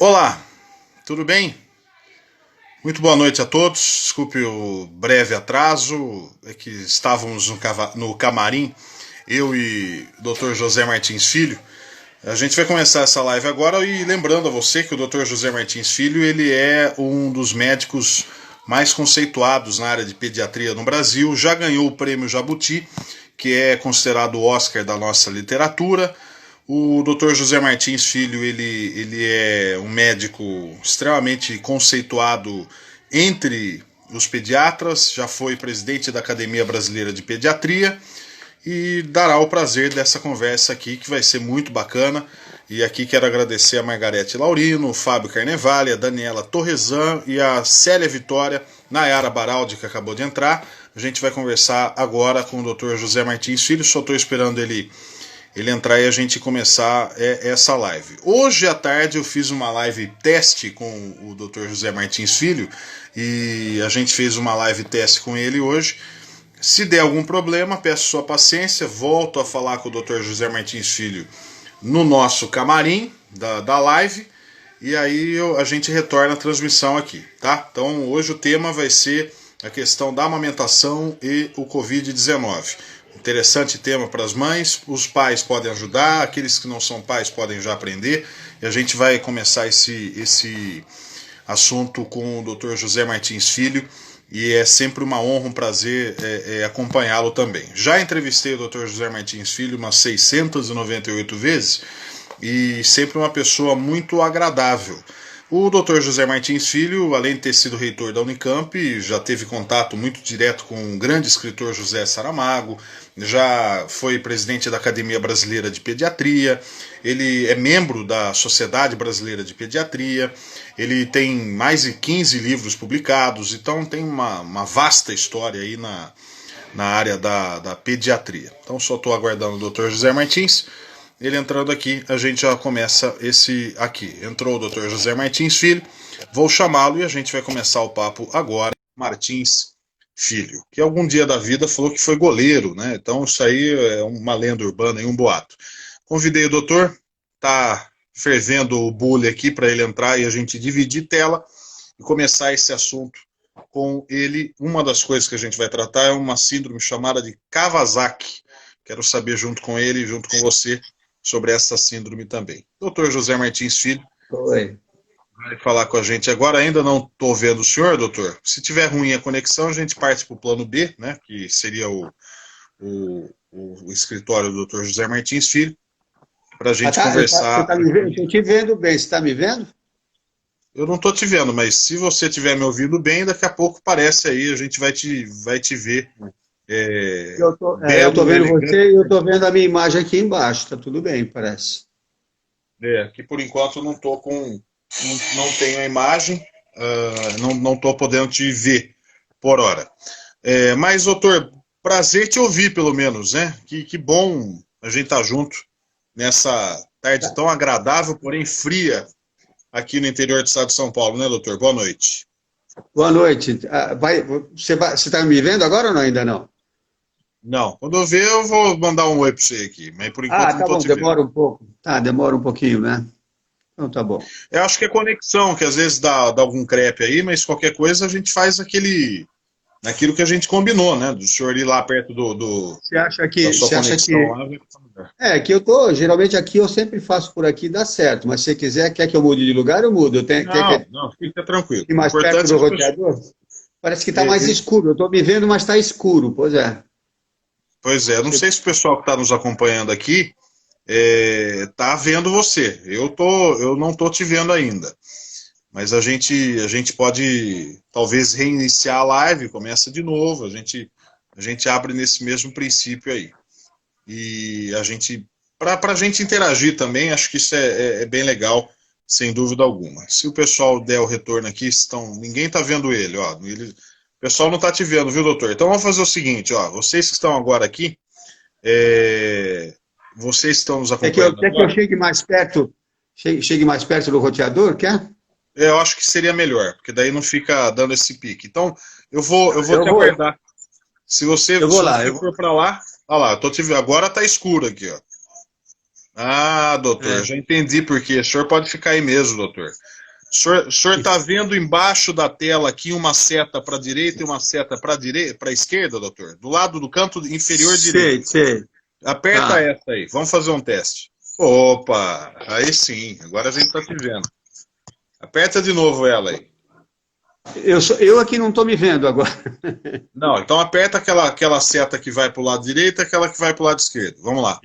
Olá, tudo bem? Muito boa noite a todos. Desculpe o breve atraso, é que estávamos no camarim, eu e o Dr. José Martins Filho. A gente vai começar essa live agora e lembrando a você que o Dr. José Martins Filho ele é um dos médicos mais conceituados na área de pediatria no Brasil, já ganhou o prêmio Jabuti, que é considerado o Oscar da nossa literatura. O Dr. José Martins Filho ele é um médico extremamente conceituado entre os pediatras, já foi presidente da Academia Brasileira de Pediatria e dará o prazer dessa conversa aqui, que vai ser muito bacana. E aqui quero agradecer a Margarete Laurino, o Fábio Carnevale, a Daniela Torresan e a Célia Vitória, Nayara Baraldi, que acabou de entrar. A gente vai conversar agora com o Dr. José Martins Filho, só estou esperando ele entrar e a gente começar essa live. Hoje à tarde eu fiz uma live teste com o Dr. José Martins Filho e a gente fez uma live teste com ele hoje. Se der algum problema, peço sua paciência, volto a falar com o Dr. José Martins Filho no nosso camarim da live e aí a gente retorna a transmissão aqui, tá? Então hoje o tema vai ser a questão da amamentação e o Covid-19. Interessante tema para as mães, os pais podem ajudar, aqueles que não são pais podem já aprender, e a gente vai começar esse assunto com o Dr. José Martins Filho, e é sempre uma honra, um prazer acompanhá-lo também. Já entrevistei o Dr. José Martins Filho umas 698 vezes, e sempre uma pessoa muito agradável. O Dr. José Martins Filho, além de ter sido reitor da Unicamp, já teve contato muito direto com o grande escritor José Saramago, já foi presidente da Academia Brasileira de Pediatria, ele é membro da Sociedade Brasileira de Pediatria, ele tem mais de 15 livros publicados, então tem uma vasta história aí na área da pediatria. Então só estou aguardando o Dr. José Martins. Ele entrando aqui, a gente já começa esse aqui. Entrou o Dr. José Martins Filho, vou chamá-lo e a gente vai começar o papo agora. Martins Filho, que algum dia da vida falou que foi goleiro, né? Então isso aí é uma lenda urbana e um boato. Convidei o doutor, tá fervendo o bule aqui para ele entrar e a gente dividir tela e começar esse assunto com ele. Uma das coisas que a gente vai tratar é uma síndrome chamada de Kawasaki. Quero saber junto com ele, junto com você, sobre essa síndrome também. Dr. José Martins Filho. Oi. Vai falar com a gente agora. Ainda não estou vendo o senhor, doutor. Se tiver ruim a conexão, a gente parte para o plano B, né, que seria o escritório do Dr. José Martins Filho, para a gente conversar. Você tá me vendo? Estou te vendo bem. Você está me vendo? Eu não estou te vendo, mas se você estiver me ouvindo bem, daqui a pouco aparece aí, a gente vai te ver. Eu estou vendo você e eu estou vendo a minha imagem aqui embaixo. Está tudo bem, parece. Que por enquanto não tô com. Não tenho a imagem, não estou podendo te ver por hora. Mas, doutor, prazer te ouvir, pelo menos, né? Que bom a gente estar junto nessa tarde tão agradável, porém fria, aqui no interior do estado de São Paulo, né, doutor? Boa noite. Boa noite. Você está me vendo agora ou não, ainda não? Não, quando eu ver, eu vou mandar um oi para você aqui, mas por enquanto não estou te vendo. Demora um pouco. Demora um pouquinho, né? Então tá bom. Eu acho que é conexão, que às vezes dá algum crepe aí, mas qualquer coisa a gente faz aquilo que a gente combinou, né? Do senhor ir lá perto Você acha que... da sua conexão lá. Que geralmente aqui eu sempre faço por aqui, dá certo, mas se você quer que eu mude de lugar, eu mudo. Não, fica tranquilo. Mais perto do roteador? Parece que está mais escuro. Eu estou me vendo, mas está escuro, pois é. Pois é, não sei se o pessoal que está nos acompanhando aqui está vendo você. Eu não estou te vendo ainda. Mas a gente pode talvez reiniciar a live, começa de novo, a gente abre nesse mesmo princípio aí. E para a gente interagir também, acho que isso é bem legal, sem dúvida alguma. Se o pessoal der o retorno aqui, ninguém está vendo ele, ó. O pessoal não está te vendo, viu, doutor? Então vamos fazer o seguinte, ó. Vocês que estão agora aqui, vocês estão nos acompanhando. Quer que eu chegue mais perto? Chegue mais perto do roteador, quer? Eu acho que seria melhor, porque daí não fica dando esse pique. Então, eu vou te aguardar. Se você for para lá, olha lá, agora tá escuro aqui, ó. Ah, doutor, já entendi por quê. O senhor pode ficar aí mesmo, doutor. O senhor está vendo embaixo da tela aqui uma seta para a direita e uma seta para a esquerda, doutor? Do lado do canto inferior direito. Sei. Aperta Tá. essa aí. Vamos fazer um teste. Opa, aí sim. Agora a gente está te vendo. Aperta de novo ela aí. Eu aqui não estou me vendo agora. Não, então aperta aquela seta que vai para o lado direito e aquela que vai para o lado esquerdo. Vamos lá.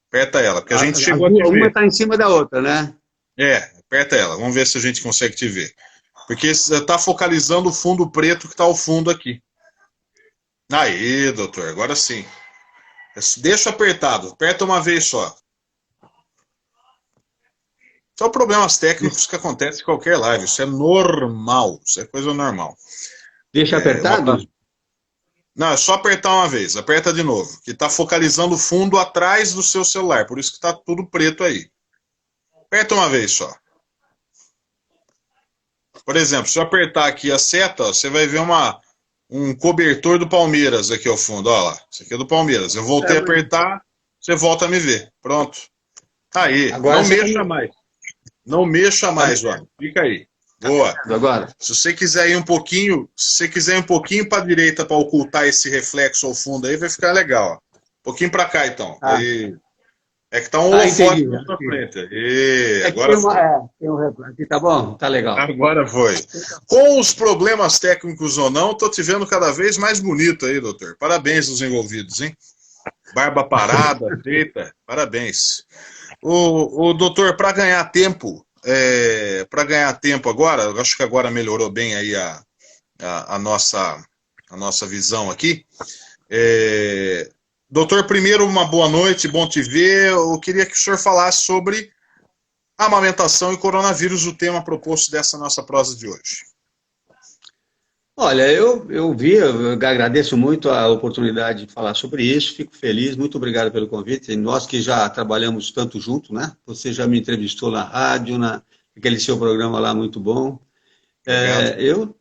Aperta ela, porque a gente chegou a te Uma ver. está em cima da outra, né? Aperta ela. Vamos ver se a gente consegue te ver. Porque está focalizando o fundo preto que está ao fundo aqui. Aí, doutor, agora sim. Deixa apertado. Aperta uma vez só. São problemas técnicos que acontecem em qualquer live. Isso é normal. Isso é coisa normal. Deixa apertado? Não, é só apertar uma vez. Aperta de novo. Que está focalizando o fundo atrás do seu celular. Por isso que está tudo preto aí. Aperta uma vez só. Por exemplo, se eu apertar aqui a seta, ó, você vai ver um cobertor do Palmeiras aqui ao fundo. Olha lá. Isso aqui é do Palmeiras. Eu voltei a apertar, você volta a me ver. Pronto. Aí. Agora não mexa mais. Não mexa mais, ó. Fica aí. Boa. Agora. Se você quiser ir um pouquinho, para a direita para ocultar esse reflexo ao fundo aí, vai ficar legal. Ó. Um pouquinho para cá, então. Aí. É que tá um holofote na sua frente. Agora tem um reflexo. Tá bom? Tá legal. Agora foi. Com os problemas técnicos ou não, tô te vendo cada vez mais bonito aí, doutor. Parabéns aos envolvidos, hein? Barba parada, feita. Parabéns. O doutor, para ganhar tempo agora, acho que agora melhorou bem aí a nossa visão aqui. Doutor, primeiro, uma boa noite, bom te ver. Eu queria que o senhor falasse sobre amamentação e coronavírus, o tema proposto dessa nossa prosa de hoje. Olha, eu agradeço muito a oportunidade de falar sobre isso, fico feliz, muito obrigado pelo convite. Nós que já trabalhamos tanto junto, né? Você já me entrevistou na rádio, naquele seu programa lá muito bom. Eu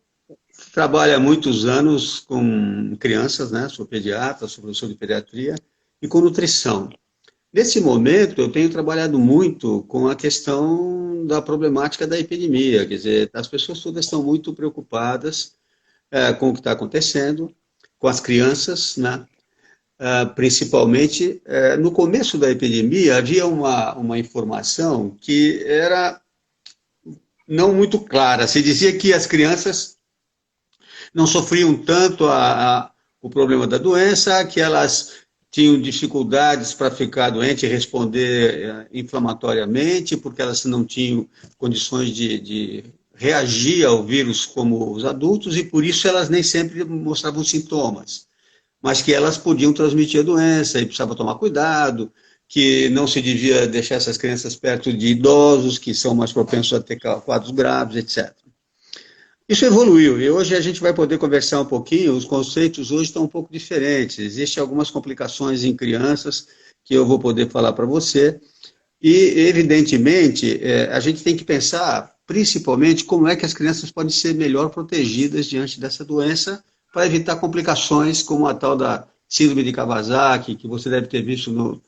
trabalho há muitos anos com crianças, né? Sou pediatra, sou professor de pediatria e com nutrição. Nesse momento, eu tenho trabalhado muito com a questão da problemática da epidemia, quer dizer, as pessoas todas estão muito preocupadas com o que está acontecendo, com as crianças, né? Principalmente, no começo da epidemia, havia uma informação que era não muito clara. Se dizia que as crianças não sofriam tanto o problema da doença, que elas tinham dificuldades para ficar doente e responder inflamatoriamente, porque elas não tinham condições de reagir ao vírus como os adultos, e por isso elas nem sempre mostravam sintomas, mas que elas podiam transmitir a doença e precisava tomar cuidado, que não se devia deixar essas crianças perto de idosos, que são mais propensos a ter quadros graves, etc. Isso evoluiu, e hoje a gente vai poder conversar um pouquinho, os conceitos hoje estão um pouco diferentes, existem algumas complicações em crianças que eu vou poder falar para você, e evidentemente a gente tem que pensar principalmente como é que as crianças podem ser melhor protegidas diante dessa doença para evitar complicações como a tal da síndrome de Kawasaki, que você deve ter visto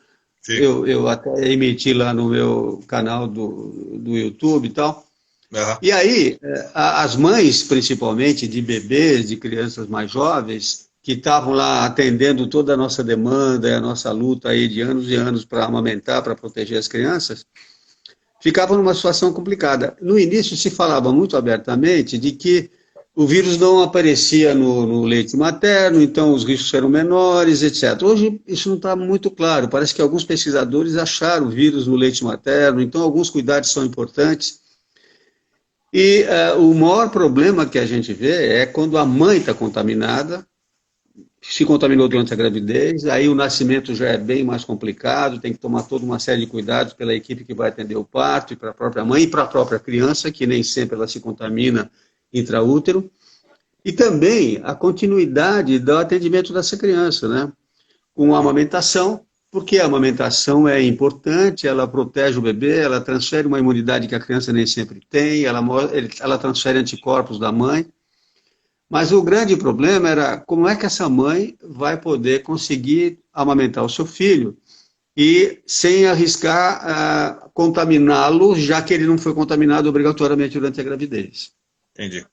eu até emiti lá no meu canal do YouTube e tal. Uhum. E aí, as mães, principalmente, de bebês, de crianças mais jovens, que estavam lá atendendo toda a nossa demanda e a nossa luta aí de anos e anos para amamentar, para proteger as crianças, ficavam numa situação complicada. No início se falava muito abertamente de que o vírus não aparecia no leite materno, então os riscos eram menores, etc. Hoje isso não está muito claro, parece que alguns pesquisadores acharam o vírus no leite materno, então alguns cuidados são importantes. E o maior problema que a gente vê é quando a mãe está contaminada, se contaminou durante a gravidez, aí o nascimento já é bem mais complicado, tem que tomar toda uma série de cuidados pela equipe que vai atender o parto, e para a própria mãe e para a própria criança, que nem sempre ela se contamina intraútero, e também a continuidade do atendimento dessa criança, né? Com a amamentação, porque a amamentação é importante, ela protege o bebê, ela transfere uma imunidade que a criança nem sempre tem, ela transfere anticorpos da mãe, mas o grande problema era como é que essa mãe vai poder conseguir amamentar o seu filho e sem arriscar contaminá-lo, já que ele não foi contaminado obrigatoriamente durante a gravidez. Entendi.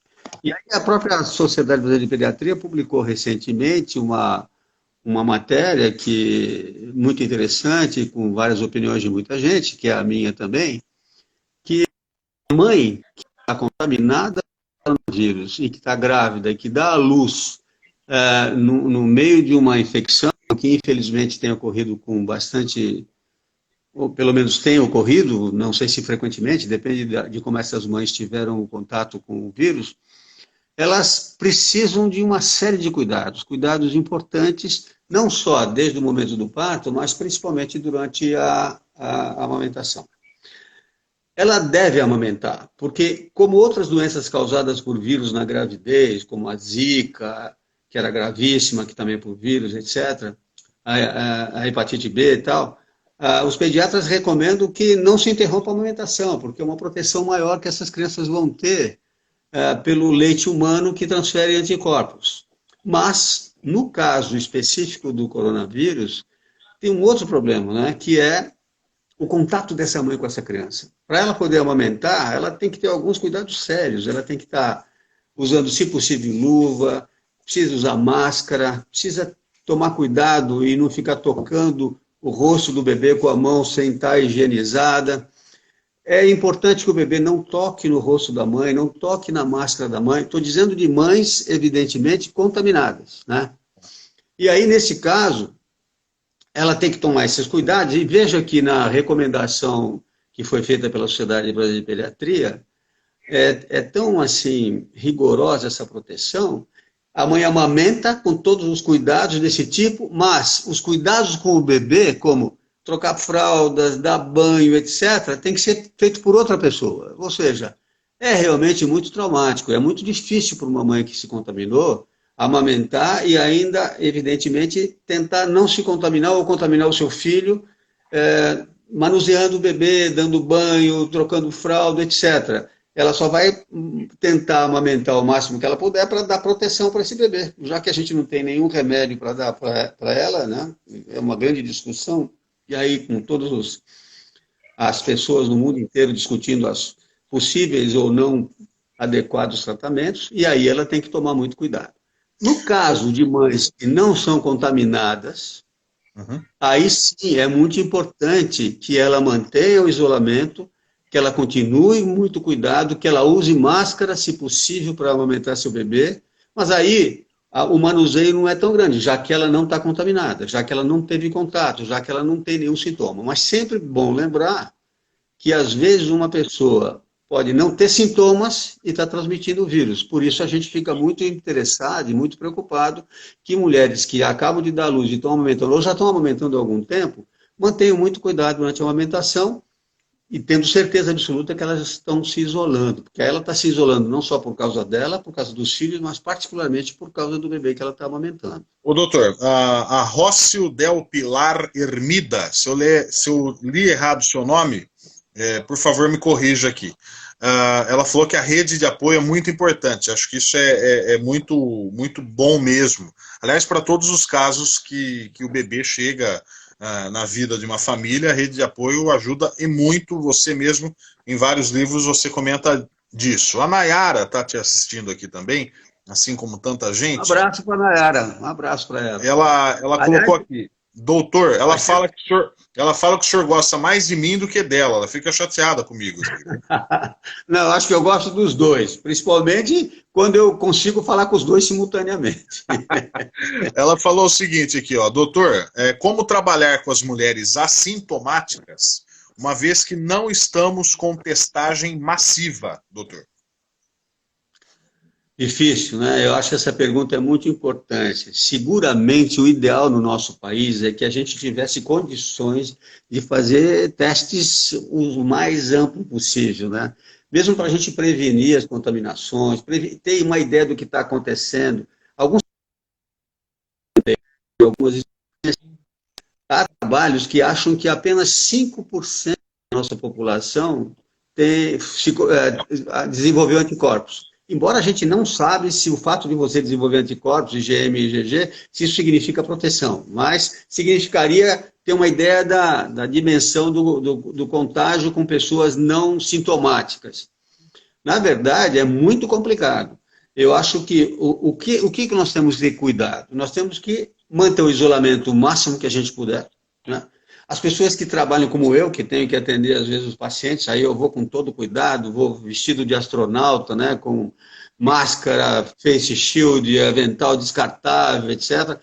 E aí a própria Sociedade Brasileira de Pediatria publicou recentemente uma matéria que muito interessante, com várias opiniões de muita gente, que é a minha também, que a mãe que está contaminada com o vírus e que está grávida e que dá à luz no meio de uma infecção que infelizmente tem ocorrido com bastante, ou pelo menos tem ocorrido, não sei se frequentemente, depende de como essas mães tiveram contato com o vírus, elas precisam de uma série de cuidados, cuidados importantes, não só desde o momento do parto, mas principalmente durante a amamentação. Ela deve amamentar, porque como outras doenças causadas por vírus na gravidez, como a Zika, que era gravíssima, que também por vírus, etc., a hepatite B e tal, os pediatras recomendam que não se interrompa a amamentação, porque é uma proteção maior que essas crianças vão ter pelo leite humano que transfere anticorpos. Mas, no caso específico do coronavírus, tem um outro problema, né, que é o contato dessa mãe com essa criança. Para ela poder amamentar, ela tem que ter alguns cuidados sérios, ela tem que estar usando, se possível, luva, precisa usar máscara, precisa tomar cuidado e não ficar tocando o rosto do bebê com a mão sem estar higienizada. É importante que o bebê não toque no rosto da mãe, não toque na máscara da mãe. Estou dizendo de mães, evidentemente, contaminadas, né? E aí, nesse caso, ela tem que tomar esses cuidados. E veja que na recomendação que foi feita pela Sociedade Brasileira de Pediatria, é tão, assim, rigorosa essa proteção. A mãe amamenta com todos os cuidados desse tipo, mas os cuidados com o bebê, como trocar fraldas, dar banho, etc., tem que ser feito por outra pessoa. Ou seja, é realmente muito traumático, é muito difícil para uma mãe que se contaminou amamentar e ainda, evidentemente, tentar não se contaminar ou contaminar o seu filho, manuseando o bebê, dando banho, trocando fralda, etc. Ela só vai tentar amamentar o máximo que ela puder para dar proteção para esse bebê, já que a gente não tem nenhum remédio para dar para ela, né? É uma grande discussão. E aí, com todas as pessoas no mundo inteiro discutindo as possíveis ou não adequados tratamentos, e aí ela tem que tomar muito cuidado. No caso de mães que não são contaminadas, aí sim é muito importante que ela mantenha o isolamento, que ela continue muito cuidado, que ela use máscara, se possível, para amamentar seu bebê, mas aí o manuseio não é tão grande, já que ela não está contaminada, já que ela não teve contato, já que ela não tem nenhum sintoma. Mas sempre bom lembrar que, às vezes, uma pessoa pode não ter sintomas e está transmitindo o vírus. Por isso, a gente fica muito interessado e muito preocupado que mulheres que acabam de dar luz e estão amamentando, ou já estão amamentando há algum tempo, mantenham muito cuidado durante a amamentação, e tendo certeza absoluta que elas estão se isolando, porque ela está se isolando não só por causa dela, por causa dos filhos, mas particularmente por causa do bebê que ela está amamentando. Ô doutor, a Rócio Del Pilar Hermida, se eu li errado o seu nome, por favor me corrija aqui. Ela falou que a rede de apoio é muito importante, acho que isso é muito, muito bom mesmo. Aliás, para todos os casos que o bebê chega na vida de uma família, a rede de apoio ajuda e muito. Você mesmo, em vários livros, você comenta disso. A Nayara está te assistindo aqui também, assim como tanta gente. Um abraço para a Nayara, um abraço para ela. Ela colocou aqui, doutor, ela fala que o senhor gosta mais de mim do que dela, ela fica chateada comigo. Não, acho que eu gosto dos dois, principalmente quando eu consigo falar com os dois simultaneamente. Ela falou o seguinte aqui, ó, doutor, como trabalhar com as mulheres assintomáticas, uma vez que não estamos com testagem massiva, doutor? Difícil, né? Eu acho que essa pergunta é muito importante. Seguramente o ideal no nosso país é que a gente tivesse condições de fazer testes o mais amplo possível, né? Mesmo para a gente prevenir as contaminações, ter uma ideia do que está acontecendo. Algumas há trabalhos que acham que apenas 5% da nossa população desenvolveu anticorpos. Embora a gente não sabe se o fato de você desenvolver anticorpos, IgM e IgG, se isso significa proteção, mas significaria ter uma ideia da dimensão do contágio com pessoas não sintomáticas. Na verdade, é muito complicado. Eu acho que o que nós temos que ter cuidado? Nós temos que manter o isolamento o máximo que a gente puder, né? As pessoas que trabalham como eu, que tenho que atender às vezes os pacientes, aí eu vou com todo cuidado, vou vestido de astronauta, né, com máscara, face shield, avental descartável, etc.,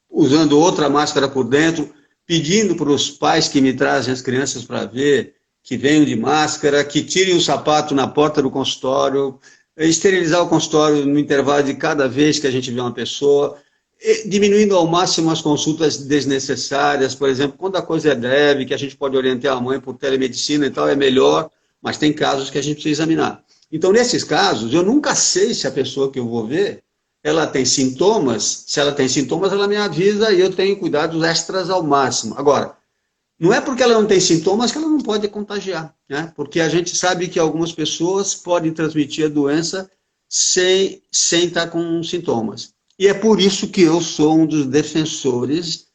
usando outra máscara por dentro, pedindo para os pais que me trazem as crianças para ver, que venham de máscara, que tirem o sapato na porta do consultório, esterilizar o consultório no intervalo de cada vez que a gente vê uma pessoa, diminuindo ao máximo as consultas desnecessárias, por exemplo, quando a coisa é leve, que a gente pode orientar a mãe por telemedicina e tal, é melhor, mas tem casos que a gente precisa examinar. Então, nesses casos, eu nunca sei se a pessoa que eu vou ver, ela tem sintomas, se ela tem sintomas, ela me avisa e eu tenho cuidados extras ao máximo. Agora, não é porque ela não tem sintomas que ela não pode contagiar, né? Porque a gente sabe que algumas pessoas podem transmitir a doença sem estar com sintomas. E é por isso que eu sou um dos defensores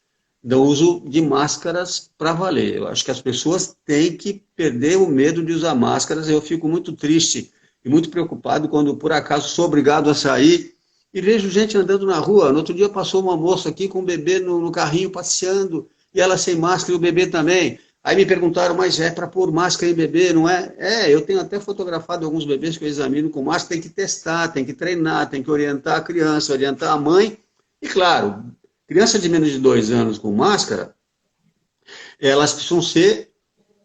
do uso de máscaras para valer. Eu acho que as pessoas têm que perder o medo de usar máscaras. Eu fico muito triste e muito preocupado quando, por acaso, sou obrigado a sair e vejo gente andando na rua. No outro dia passou uma moça aqui com um bebê no carrinho passeando, e ela sem máscara e o bebê também. Aí me perguntaram, mas é para pôr máscara em bebê, não é? Eu tenho até fotografado alguns bebês que eu examino com máscara, tem que testar, tem que treinar, tem que orientar a criança, orientar a mãe. E claro, criança de menos de 2 anos com máscara, elas precisam ser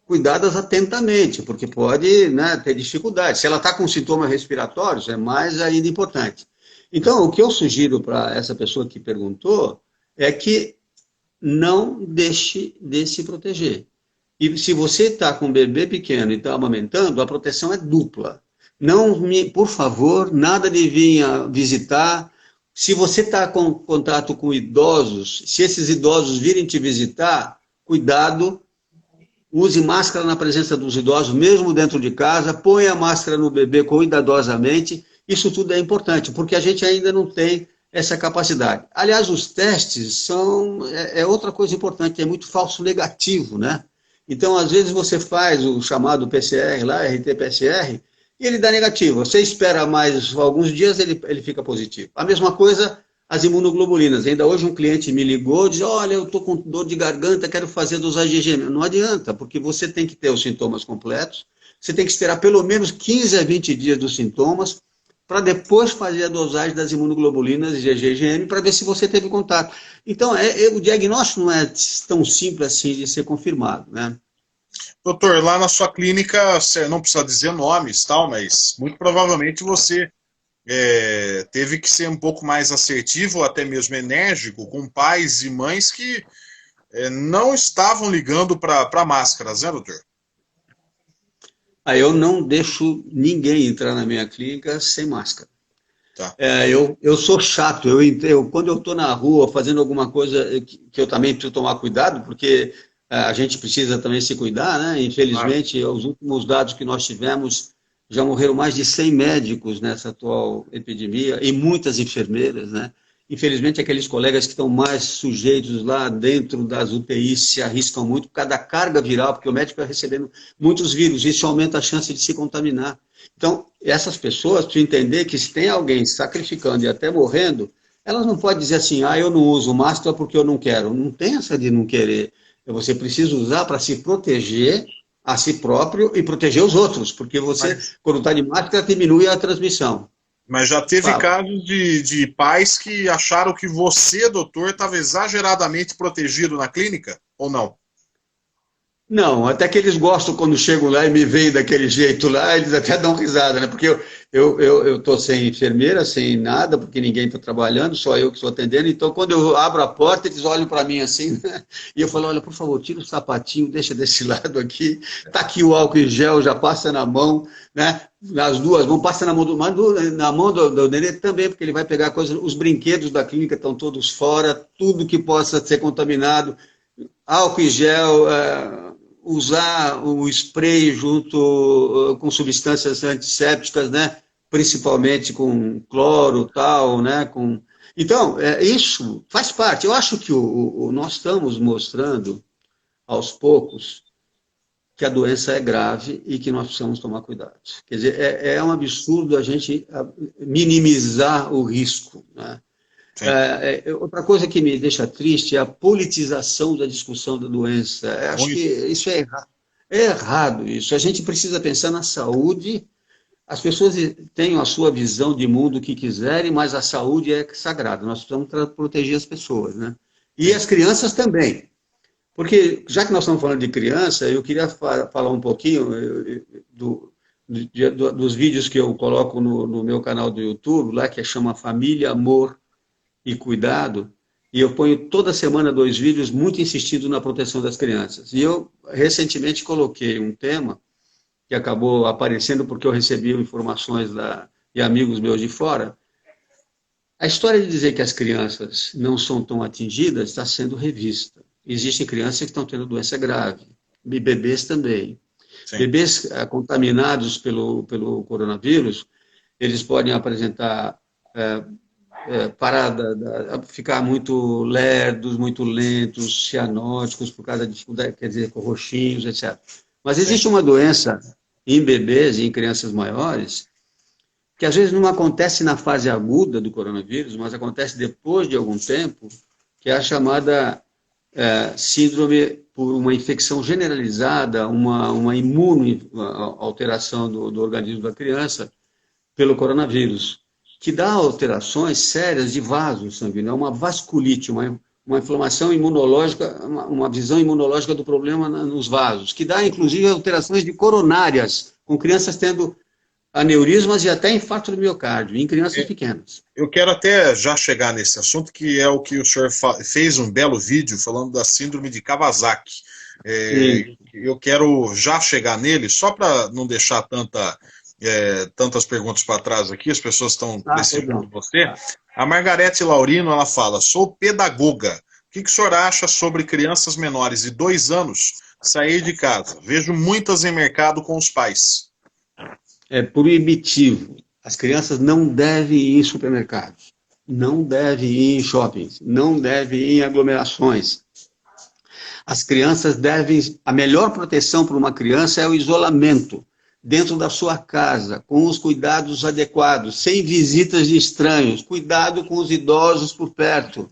cuidadas atentamente, porque pode, né, ter dificuldade. Se ela está com sintomas respiratórios, é mais ainda importante. Então, o que eu sugiro para essa pessoa que perguntou é que não deixe de se proteger. E se você está com um bebê pequeno e está amamentando, a proteção é dupla. Não, por favor, nada de vir visitar. Se você está com contato com idosos, se esses idosos virem te visitar, cuidado, use máscara na presença dos idosos, mesmo dentro de casa, ponha a máscara no bebê cuidadosamente. Isso tudo é importante, porque a gente ainda não tem essa capacidade. Aliás, os testes é outra coisa importante, é muito falso negativo, né? Então, às vezes você faz o chamado PCR lá, RT-PCR, e ele dá negativo. Você espera mais alguns dias, ele fica positivo. A mesma coisa, as imunoglobulinas. Ainda hoje um cliente me ligou, diz, olha, eu estou com dor de garganta, quero fazer dosagem IgM. Não adianta, porque você tem que ter os sintomas completos, você tem que esperar pelo menos 15 a 20 dias dos sintomas, para depois fazer a dosagem das imunoglobulinas IgG e IgM para ver se você teve contato. Então, o diagnóstico não é tão simples assim de ser confirmado, né? Doutor, lá na sua clínica, você não precisa dizer nomes, tal, mas muito provavelmente você teve que ser um pouco mais assertivo, ou até mesmo enérgico, com pais e mães que não estavam ligando para máscaras, né, doutor? Eu não deixo ninguém entrar na minha clínica sem máscara. Tá. Eu sou chato, quando eu estou na rua fazendo alguma coisa que eu também preciso tomar cuidado, porque a gente precisa também se cuidar, né? Infelizmente, os últimos dados que nós tivemos, já morreram mais de 100 médicos nessa atual epidemia e muitas enfermeiras, né? Infelizmente, aqueles colegas que estão mais sujeitos lá dentro das UTIs se arriscam muito por causa da carga viral, porque o médico vai recebendo muitos vírus, isso aumenta a chance de se contaminar. Então, essas pessoas precisam entender que se tem alguém sacrificando e até morrendo, elas não podem dizer assim, eu não uso máscara porque eu não quero. Não tem essa de não querer. Você precisa usar para se proteger a si próprio e proteger os outros, porque você, quando está de máscara, diminui a transmissão. Mas já teve casos de pais que acharam que você, doutor, estava exageradamente protegido na clínica, ou não? Não, até que eles gostam quando chegam lá e me veem daquele jeito lá, eles até dão risada, né? Porque eu estou sem enfermeira, sem nada, porque ninguém está trabalhando, só eu que estou atendendo. Então, quando eu abro a porta, eles olham para mim assim, né? E eu falo, olha, por favor, tira o sapatinho, deixa desse lado aqui. Está aqui o álcool em gel, já passa na mão, né? Nas duas mãos, passa na mão na mão do nenê também, porque ele vai pegar coisas, os brinquedos da clínica estão todos fora, tudo que possa ser contaminado, álcool em gel, usar o spray junto com substâncias antissépticas, né? principalmente com cloro, tal, né? Então, isso faz parte. Eu acho que nós estamos mostrando, aos poucos, que a doença é grave e que nós precisamos tomar cuidado. Quer dizer, é um absurdo a gente minimizar o risco, né? Outra coisa que me deixa triste é a politização da discussão da doença. Acho que isso é errado. É errado isso. A gente precisa pensar na saúde. As pessoas têm a sua visão de mundo que quiserem, mas a saúde é sagrada. Nós precisamos proteger as pessoas, né? E as crianças também. Porque, já que nós estamos falando de criança, eu queria falar um pouquinho dos vídeos que eu coloco no meu canal do YouTube, lá que chama Família, Amor e Cuidado, e eu ponho toda semana 2 vídeos muito insistindo na proteção das crianças. E eu, recentemente, coloquei um tema que acabou aparecendo porque eu recebi informações de amigos meus de fora. A história de dizer que as crianças não são tão atingidas está sendo revista. Existem crianças que estão tendo doença grave, e bebês também. Sim. Bebês contaminados pelo coronavírus, eles podem apresentar ficar muito lerdos, muito lentos, cianóticos, por causa de dificuldade, quer dizer, com roxinhos, etc. Mas existe uma doença em bebês e em crianças maiores, que às vezes não acontece na fase aguda do coronavírus, mas acontece depois de algum tempo, que é a chamada síndrome por uma infecção generalizada, uma imunoalteração do organismo da criança pelo coronavírus, que dá alterações sérias de vasos sanguíneos, uma vasculite, uma inflamação imunológica, uma visão imunológica do problema nos vasos, que dá, inclusive, alterações de coronárias, com crianças tendo aneurismas e até infarto do miocárdio, em crianças pequenas. Eu quero até já chegar nesse assunto, que é o que o senhor fez um belo vídeo falando da síndrome de Kawasaki. Eu quero já chegar nele, só para não deixar tantas perguntas para trás aqui, as pessoas estão pressionando você. A Margarete Laurino, ela fala: sou pedagoga. O que o senhor acha sobre crianças menores de 2 anos sair de casa? Vejo muitas em mercado com os pais. É proibitivo. As crianças não devem ir em supermercados, não devem ir em shoppings, não devem ir em aglomerações. As crianças devem... A melhor proteção para uma criança é o isolamento, dentro da sua casa, com os cuidados adequados, sem visitas de estranhos, cuidado com os idosos por perto.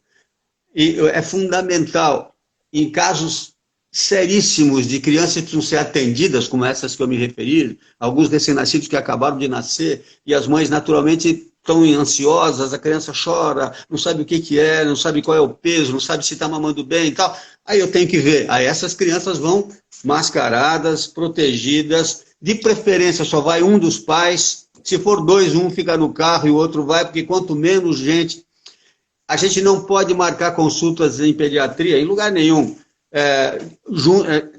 E é fundamental, em casos seríssimos de crianças que precisam ser atendidas, como essas que eu me referi, alguns recém-nascidos que acabaram de nascer, e as mães naturalmente estão ansiosas, a criança chora, não sabe o que é, não sabe qual é o peso, não sabe se está mamando bem e tal. Aí eu tenho que ver, aí essas crianças vão mascaradas, protegidas, de preferência só vai um dos pais, se for 2, um fica no carro e o outro vai, porque quanto menos gente... A gente não pode marcar consultas em pediatria em lugar nenhum.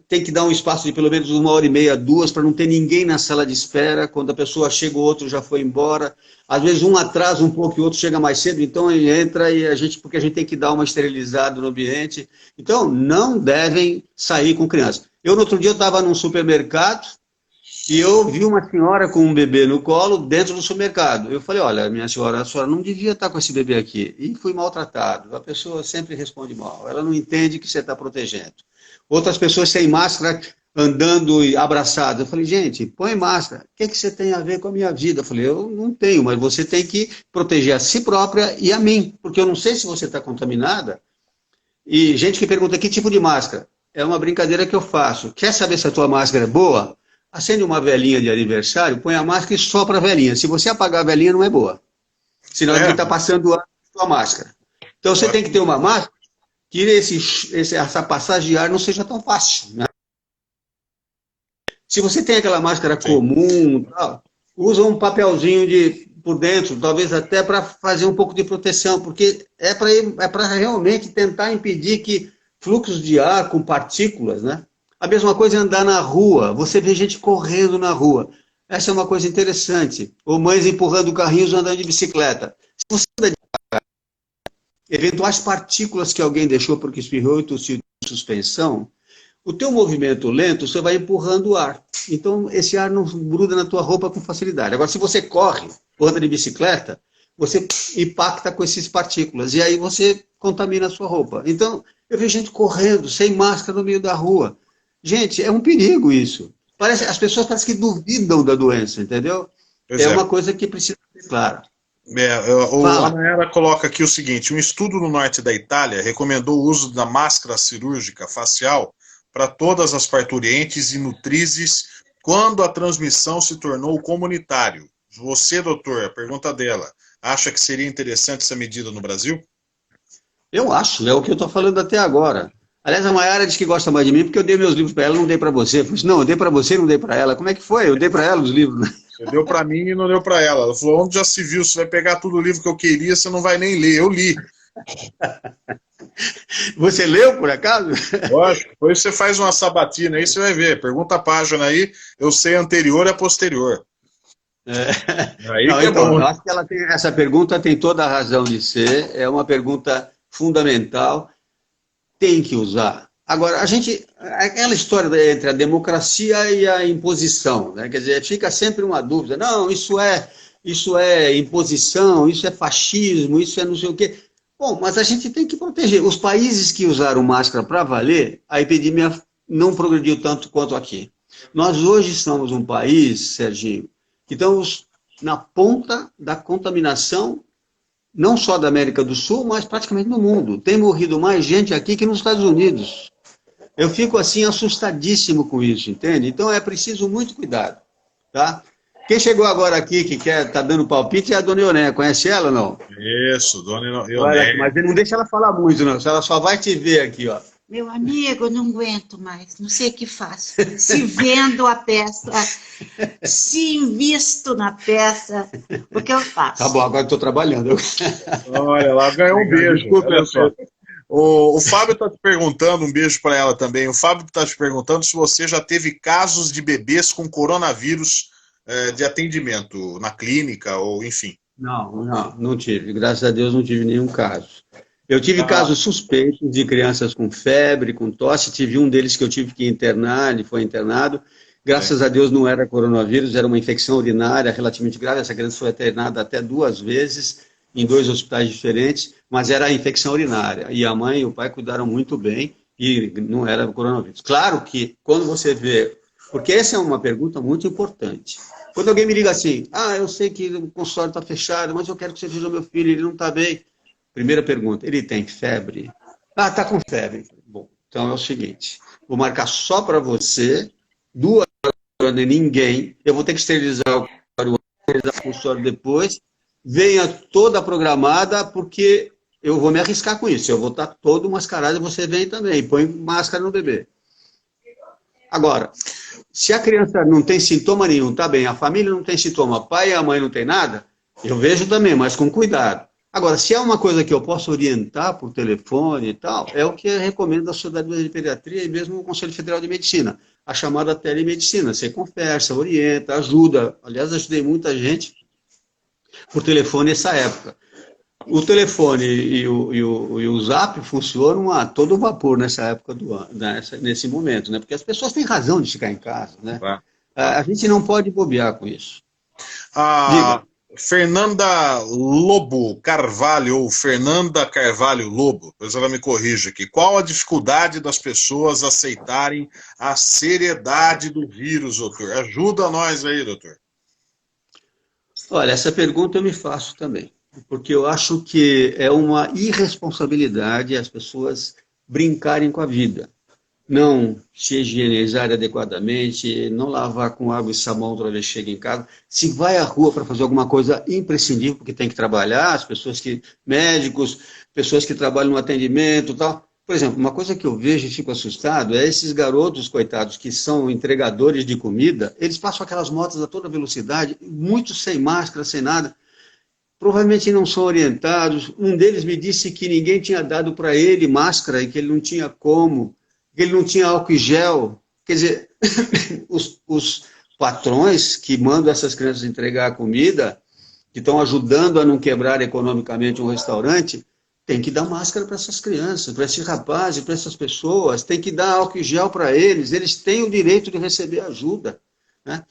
Tem que dar um espaço de pelo menos 1h30, 2, para não ter ninguém na sala de espera. Quando a pessoa chega, o outro já foi embora. Às vezes um atrasa um pouco e o outro chega mais cedo, então ele entra e porque a gente tem que dar uma esterilizada no ambiente. Então, não devem sair com criança. No outro dia, eu estava num supermercado e eu vi uma senhora com um bebê no colo dentro do supermercado. Eu falei: olha, minha senhora, a senhora não devia estar com esse bebê aqui. E fui maltratado. A pessoa sempre responde mal. Ela não entende que você está protegendo. Outras pessoas sem máscara, andando e abraçadas. Eu falei: gente, põe máscara. O que você tem a ver com a minha vida? Eu falei: eu não tenho, mas você tem que proteger a si própria e a mim. Porque eu não sei se você está contaminada. E gente que pergunta: que tipo de máscara? É uma brincadeira que eu faço. Quer saber se a tua máscara é boa? Acende uma velinha de aniversário, põe a máscara e sopra a velinha. Se você apagar a velinha, não é boa. Senão ele está passando a sua máscara. Então você tem que ter uma máscara que essa passagem de ar não seja tão fácil, né? Se você tem aquela máscara comum, tal, usa um papelzinho por dentro, talvez até para fazer um pouco de proteção, porque é para realmente tentar impedir que fluxos de ar com partículas, né? A mesma coisa é andar na rua. Você vê gente correndo na rua. Essa é uma coisa interessante. Ou mães empurrando carrinhos andando de bicicleta. Se você anda devagar, eventuais partículas que alguém deixou porque espirrou e tossiu de suspensão, o teu movimento lento, você vai empurrando o ar. Então, esse ar não gruda na tua roupa com facilidade. Agora, se você corre, ou anda de bicicleta, você impacta com essas partículas, e aí você contamina a sua roupa. Então, eu vejo gente correndo, sem máscara no meio da rua. Gente, é um perigo isso. As pessoas parecem que duvidam da doença, entendeu? Pois É é. uma coisa que precisa ser clara. A Fala. Mayara coloca aqui o seguinte: um estudo no norte da Itália recomendou o uso da máscara cirúrgica facial para todas as parturientes e nutrizes quando a transmissão se tornou comunitário. Você, doutor, a pergunta dela, acha que seria interessante essa medida no Brasil? Eu acho, é o que eu estou falando até agora. Aliás, a Mayara diz que gosta mais de mim porque eu dei meus livros para ela, não dei para você. Eu falei assim, não, eu dei para você, não dei para ela. Como é que foi? Eu dei para ela os livros, né? Você deu para mim e não deu para ela. Ela falou: onde já se viu? Você vai pegar todo o livro que eu queria, você não vai nem ler. Eu li. Você leu, por acaso? Lógico. Depois você faz uma sabatina aí, você vai ver. Pergunta a página aí, eu sei a anterior e a posterior. Aí Não, que é então, bom. eu acho que essa pergunta tem toda a razão de ser, é uma pergunta fundamental, tem que usar. Agora, aquela história entre a democracia e a imposição, né? Quer dizer, fica sempre uma dúvida, não, isso é imposição, isso é fascismo, isso é não sei o quê. Bom, mas a gente tem que proteger. Os países que usaram máscara para valer, a epidemia não progrediu tanto quanto aqui. Nós hoje somos um país, Serginho, que estamos na ponta da contaminação, não só da América do Sul, mas praticamente no mundo. Tem morrido mais gente aqui que nos Estados Unidos. Eu fico assim assustadíssimo com isso, entende? Então é preciso muito cuidado, tá? Quem chegou agora aqui que tá dando palpite é a dona Ioné. Conhece ela ou não? Isso, dona Olha Ioné. aqui, mas não deixa ela falar muito, não. Ela só vai te ver aqui, ó. Meu amigo, eu não aguento mais, não sei o que faço. Se vendo a peça, se invisto na peça, o que eu faço? Tá bom, agora estou trabalhando. Olha, ela ganhou um beijo. Desculpa, Olha só. só. O Fábio está te perguntando, um beijo para ela também. O Fábio está te perguntando se você já teve casos de bebês com coronavírus de atendimento na clínica ou enfim. Não tive. Graças a Deus não tive nenhum caso. Eu tive Ah. casos suspeitos de crianças com febre, com tosse. Tive um deles que eu tive que internar, ele foi internado. Graças a Deus não era coronavírus, era uma infecção urinária relativamente grave. Essa criança foi internada até 2 vezes em 2 hospitais diferentes, mas era a infecção urinária. E a mãe e o pai cuidaram muito bem e não era coronavírus. Claro que quando você vê... Porque essa é uma pergunta muito importante. Quando alguém me liga assim, eu sei que o consultório está fechado, mas eu quero que você veja o meu filho, ele não está bem. Primeira pergunta, ele tem febre? Está com febre. Bom, então é o seguinte, vou marcar só para você, 2 horas de ninguém, eu vou ter que esterilizar o consultório depois, venha toda programada, porque eu vou me arriscar com isso, eu vou estar todo mascarado e você vem também, põe máscara no bebê. Agora, se a criança não tem sintoma nenhum, tá bem, a família não tem sintoma, o pai e a mãe não tem nada, eu vejo também, mas com cuidado. Agora, se é uma coisa que eu posso orientar por telefone e tal, é o que recomenda a Sociedade de Pediatria e mesmo o Conselho Federal de Medicina, a chamada telemedicina. Você conversa, orienta, ajuda. Aliás, ajudei muita gente por telefone nessa época. O telefone e o Zap funcionam a todo vapor nessa época do ano, nesse momento, né? Porque as pessoas têm razão de ficar em casa, né? A gente não pode bobear com isso. Diga. Fernanda Lobo Carvalho, ou Fernanda Carvalho Lobo, depois ela me corrige aqui. Qual a dificuldade das pessoas aceitarem a seriedade do vírus, doutor? Ajuda nós aí, doutor. Olha, essa pergunta eu me faço também, porque eu acho que é uma irresponsabilidade as pessoas brincarem com a vida. Não se higienizar adequadamente, não lavar com água e sabão toda vez que chega em casa. Se vai à rua para fazer alguma coisa imprescindível, porque tem que trabalhar, as pessoas médicos, pessoas que trabalham no atendimento e tal. Por exemplo, uma coisa que eu vejo e fico assustado é esses garotos, coitados, que são entregadores de comida, eles passam aquelas motos a toda velocidade, muitos sem máscara, sem nada. Provavelmente não são orientados. Um deles me disse que ninguém tinha dado para ele máscara e que ele não tinha como, que ele não tinha álcool e gel. Quer dizer, os patrões que mandam essas crianças entregar a comida, que estão ajudando a não quebrar economicamente um restaurante, tem que dar máscara para essas crianças, para esses rapazes, para essas pessoas, tem que dar álcool e gel para eles têm o direito de receber ajuda, né?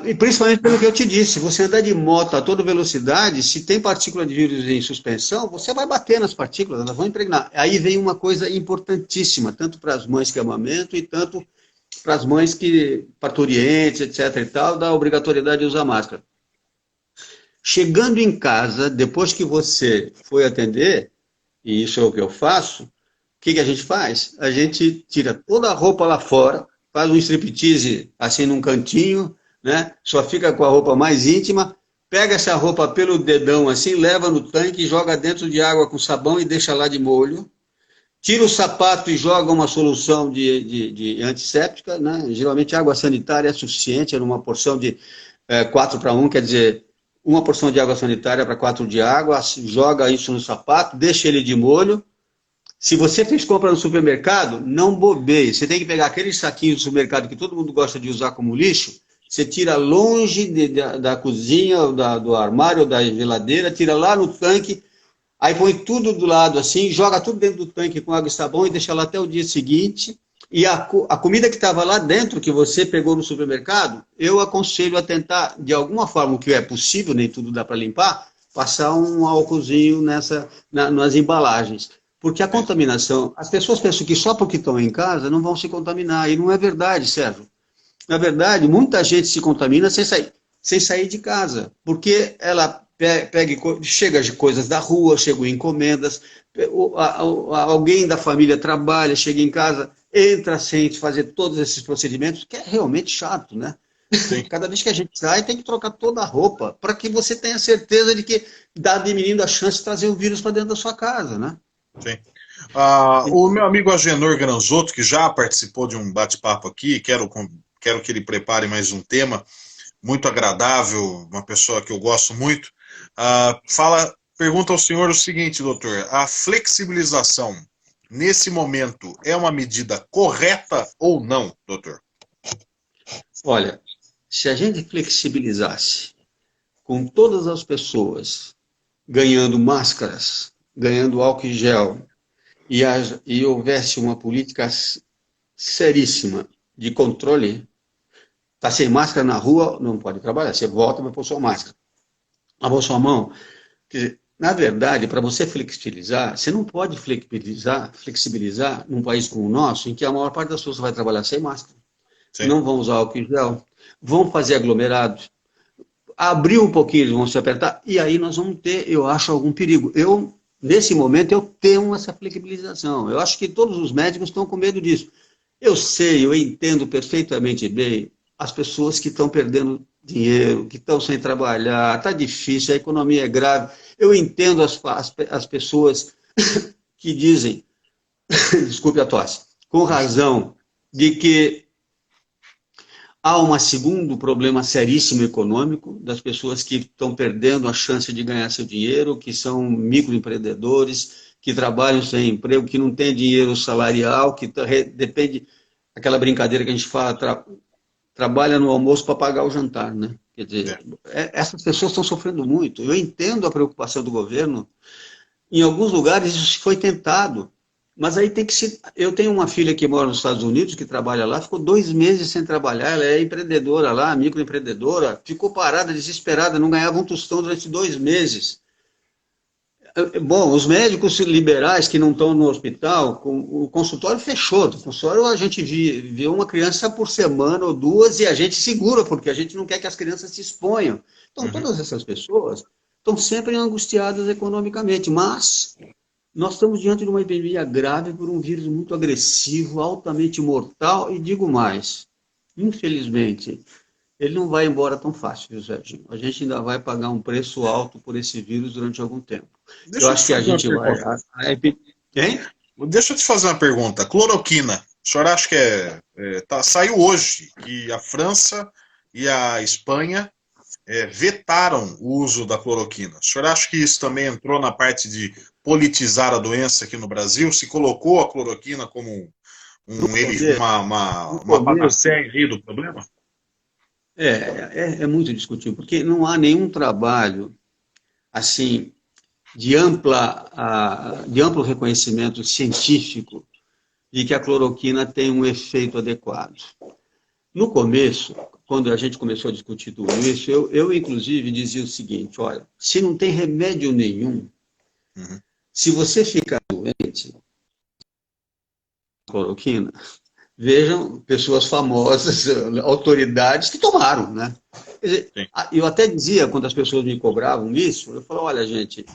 E principalmente pelo que eu te disse, você andar de moto a toda velocidade, se tem partícula de vírus em suspensão, você vai bater nas partículas, elas vão impregnar. Aí vem uma coisa importantíssima, tanto para as mães que amamentam e tanto para as mães que parturientes, etc. e tal, da obrigatoriedade de usar máscara. Chegando em casa, depois que você foi atender, e isso é o que eu faço, o que a gente faz? A gente tira toda a roupa lá fora, faz um striptease assim num cantinho, né? Só fica com a roupa mais íntima, pega essa roupa pelo dedão assim, leva no tanque, joga dentro de água com sabão e deixa lá de molho. Tira o sapato e joga uma solução de antisséptica, né? Geralmente água sanitária é suficiente, é numa porção de 4:1, quer dizer, uma porção de água sanitária para 4 de água, joga isso no sapato, deixa ele de molho. Se você fez compra no supermercado, não bobeie. Você tem que pegar aqueles saquinhos do supermercado que todo mundo gosta de usar como lixo, você tira longe da cozinha, do armário, da geladeira, tira lá no tanque, aí põe tudo do lado assim, joga tudo dentro do tanque com água e sabão e deixa lá até o dia seguinte. E a comida que estava lá dentro, que você pegou no supermercado, eu aconselho a tentar, de alguma forma, o que é possível, nem tudo dá para limpar, passar um álcoolzinho nas embalagens. Porque a contaminação, as pessoas pensam que só porque estão em casa não vão se contaminar, e não é verdade, Sérgio. Na verdade, muita gente se contamina sem sair de casa, porque ela chega de coisas da rua, chegam encomendas, alguém da família trabalha, chega em casa, entra sem fazer todos esses procedimentos, que é realmente chato, né? Sim. Cada vez que a gente sai, tem que trocar toda a roupa, para que você tenha certeza de que está diminuindo a chance de trazer o vírus para dentro da sua casa, né? Sim. O meu amigo Agenor Granzotto, que já participou de um bate-papo aqui, quero que ele prepare mais um tema muito agradável, uma pessoa que eu gosto muito, pergunta ao senhor o seguinte, doutor: a flexibilização nesse momento é uma medida correta ou não, doutor? Olha, se a gente flexibilizasse com todas as pessoas ganhando máscaras, ganhando álcool em gel, e houvesse uma política seríssima de controle, está sem máscara na rua, não pode trabalhar, você volta para pôr sua máscara. Lavou sua mão. Quer dizer, na verdade, para você flexibilizar, você não pode flexibilizar num país como o nosso, em que a maior parte das pessoas vai trabalhar sem máscara. Sim. Não vão usar álcool em gel, vão fazer aglomerados, abrir um pouquinho, eles vão se apertar, e aí nós vamos ter, eu acho, algum perigo. Nesse momento, eu temo essa flexibilização. Eu acho que todos os médicos estão com medo disso. Eu sei, eu entendo perfeitamente bem as pessoas que estão perdendo dinheiro, que estão sem trabalhar, está difícil, a economia é grave. Eu entendo as pessoas que dizem, desculpe a tosse, com razão, de que há um segundo problema seríssimo econômico das pessoas que estão perdendo a chance de ganhar seu dinheiro, que são microempreendedores, que trabalham sem emprego, que não têm dinheiro salarial, que depende, aquela brincadeira que a gente fala, trabalha no almoço para pagar o jantar, né? Quer dizer, essas pessoas estão sofrendo muito. Eu entendo a preocupação do governo. Em alguns lugares isso foi tentado, mas aí tem que se... Eu tenho uma filha que mora nos Estados Unidos, que trabalha lá, ficou 2 meses sem trabalhar, ela é empreendedora lá, microempreendedora, ficou parada, desesperada, não ganhava um tostão durante 2 meses. Bom, os médicos liberais que não estão no hospital, o consultório fechou. O consultório a gente vê uma criança por semana ou 2 e a gente segura, porque a gente não quer que as crianças se exponham. Então, todas essas pessoas estão sempre angustiadas economicamente, mas nós estamos diante de uma epidemia grave por um vírus muito agressivo, altamente mortal, e digo mais, infelizmente, ele não vai embora tão fácil, viu, Serginho? A gente ainda vai pagar um preço alto por esse vírus durante algum tempo. Eu acho que a gente vai... Hein? Deixa eu te fazer uma pergunta. Cloroquina, o senhor acha que saiu hoje que a França e a Espanha vetaram o uso da cloroquina. O senhor acha que isso também entrou na parte de politizar a doença aqui no Brasil? Se colocou a cloroquina como uma panaceia do problema? É muito discutível, porque não há nenhum trabalho assim de amplo reconhecimento científico de que a cloroquina tem um efeito adequado. No começo, quando a gente começou a discutir tudo isso, eu inclusive dizia o seguinte, olha, se não tem remédio nenhum, se você ficar doente, cloroquina, vejam pessoas famosas, autoridades que tomaram, né? Quer dizer, eu até dizia, quando as pessoas me cobravam isso, eu falava, olha, gente,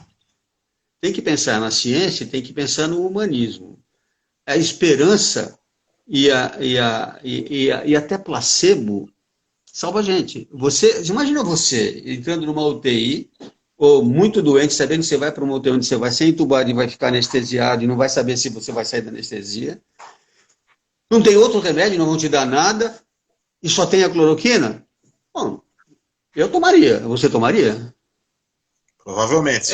tem que pensar na ciência, tem que pensar no humanismo. A esperança e até placebo salva a gente. Imagina você entrando numa UTI, ou muito doente, sabendo que você vai para uma UTI onde você vai ser entubado e vai ficar anestesiado e não vai saber se você vai sair da anestesia. Não tem outro remédio, não vão te dar nada, e só tem a cloroquina? Bom, eu tomaria. Você tomaria? Provavelmente.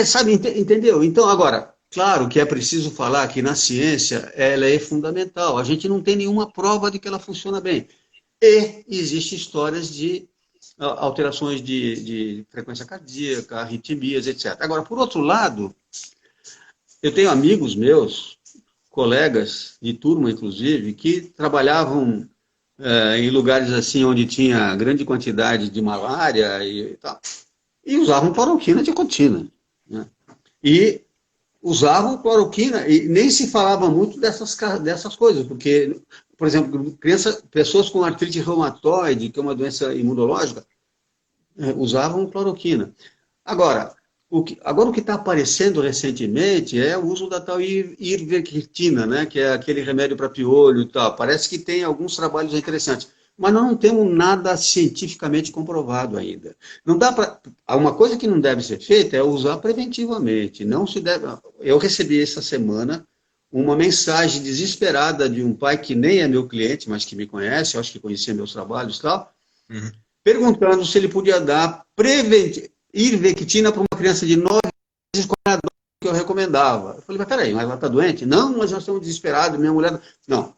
Sabe, entendeu? Então, agora, claro que é preciso falar que na ciência ela é fundamental. A gente não tem nenhuma prova de que ela funciona bem. E existem histórias de alterações de frequência cardíaca, arritmias, etc. Agora, por outro lado, eu tenho amigos meus, colegas de turma, inclusive, que trabalhavam em lugares assim onde tinha grande quantidade de malária e tal, e usavam cloroquina de cotina, né? E usavam cloroquina e nem se falava muito dessas coisas, porque, por exemplo, pessoas com artrite reumatoide, que é uma doença imunológica, usavam cloroquina. Agora, o que está aparecendo recentemente é o uso da tal ivermectina, né, que é aquele remédio para piolho e tal. Parece que tem alguns trabalhos interessantes, mas nós não temos nada cientificamente comprovado ainda. Não dá para. Uma coisa que não deve ser feita é usar preventivamente. Não se deve. Eu recebi essa semana uma mensagem desesperada de um pai que nem é meu cliente, mas que me conhece, eu acho que conhecia meus trabalhos e tal, perguntando se ele podia dar ivermectina para uma criança de 9 meses com a dor que eu recomendava. Eu falei, mas peraí, mas ela está doente? Não, mas nós estamos desesperados, minha mulher... Não,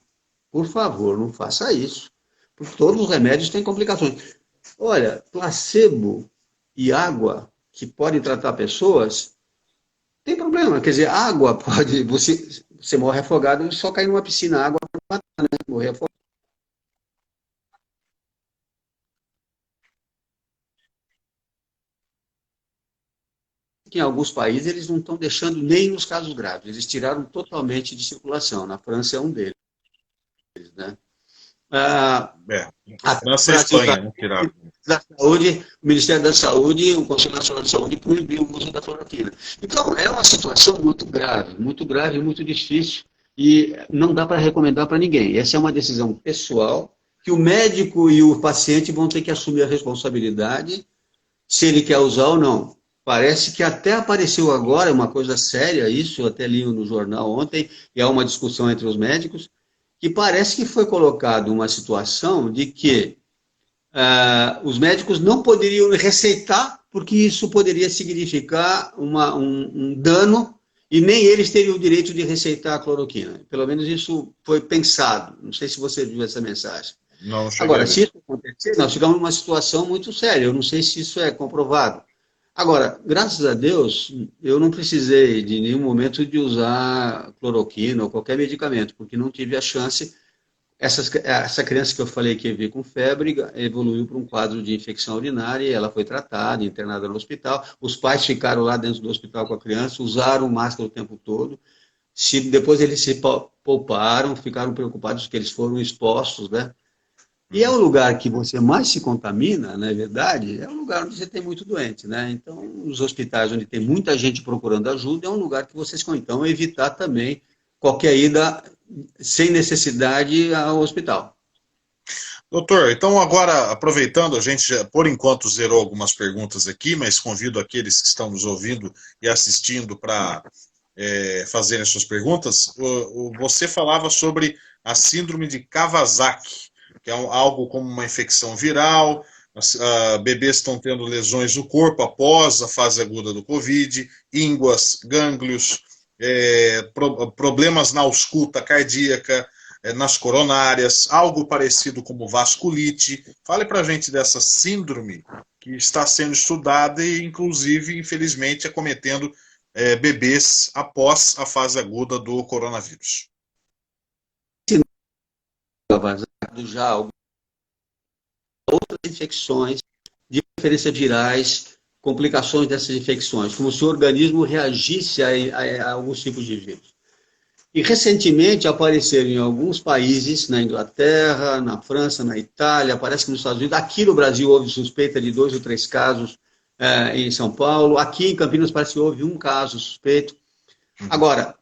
por favor, não faça isso, porque todos os remédios têm complicações. Olha, placebo e água, que podem tratar pessoas, tem problema. Quer dizer, água pode... Você morre afogado e só cair numa piscina, água pode matar, né? Morrer afogado. Que em alguns países eles não estão deixando nem nos casos graves, eles tiraram totalmente de circulação. Na França é um deles, né? A França e a Espanha, né, tiraram. O Ministério da Saúde, o Conselho Nacional de Saúde proibiu o uso da cloroquina. Então, é uma situação muito grave, muito difícil, e não dá para recomendar para ninguém. Essa é uma decisão pessoal que o médico e o paciente vão ter que assumir a responsabilidade se ele quer usar ou não. Parece que até apareceu agora, é uma coisa séria isso, eu até li no jornal ontem, e há uma discussão entre os médicos, que parece que foi colocado uma situação de que os médicos não poderiam receitar, porque isso poderia significar um dano, e nem eles teriam o direito de receitar a cloroquina. Pelo menos isso foi pensado. Não sei se você viu essa mensagem. Não, agora, se isso acontecer, nós ficamos numa situação muito séria. Eu não sei se isso é comprovado. Agora, graças a Deus, eu não precisei de nenhum momento de usar cloroquina ou qualquer medicamento, porque não tive a chance. Essa criança que eu falei que veio com febre evoluiu para um quadro de infecção urinária e ela foi tratada, internada no hospital. Os pais ficaram lá dentro do hospital com a criança, usaram máscara o tempo todo. Depois eles se pouparam, ficaram preocupados que eles foram expostos, né? E é o lugar que você mais se contamina, na verdade, é um lugar onde você tem muito doente, né? Então, os hospitais onde tem muita gente procurando ajuda, é um lugar que vocês então evitar também qualquer ida sem necessidade ao hospital. Doutor, então agora, aproveitando, a gente já, por enquanto zerou algumas perguntas aqui, mas convido aqueles que estão nos ouvindo e assistindo para fazerem suas perguntas. Você falava sobre a síndrome de Kawasaki, que é algo como uma infecção viral, bebês estão tendo lesões no corpo após a fase aguda do Covid, ínguas, gânglios, problemas na ausculta cardíaca, nas coronárias, algo parecido como vasculite. Fale para a gente dessa síndrome que está sendo estudada e, inclusive, infelizmente, acometendo bebês após a fase aguda do coronavírus. Já outras infecções, de preferência virais, complicações dessas infecções, como se o organismo reagisse a alguns tipos de vírus. E recentemente apareceram em alguns países, na Inglaterra, na França, na Itália, parece que nos Estados Unidos, aqui no Brasil houve suspeita de 2 ou 3 casos em São Paulo, aqui em Campinas parece que houve um caso suspeito. Agora,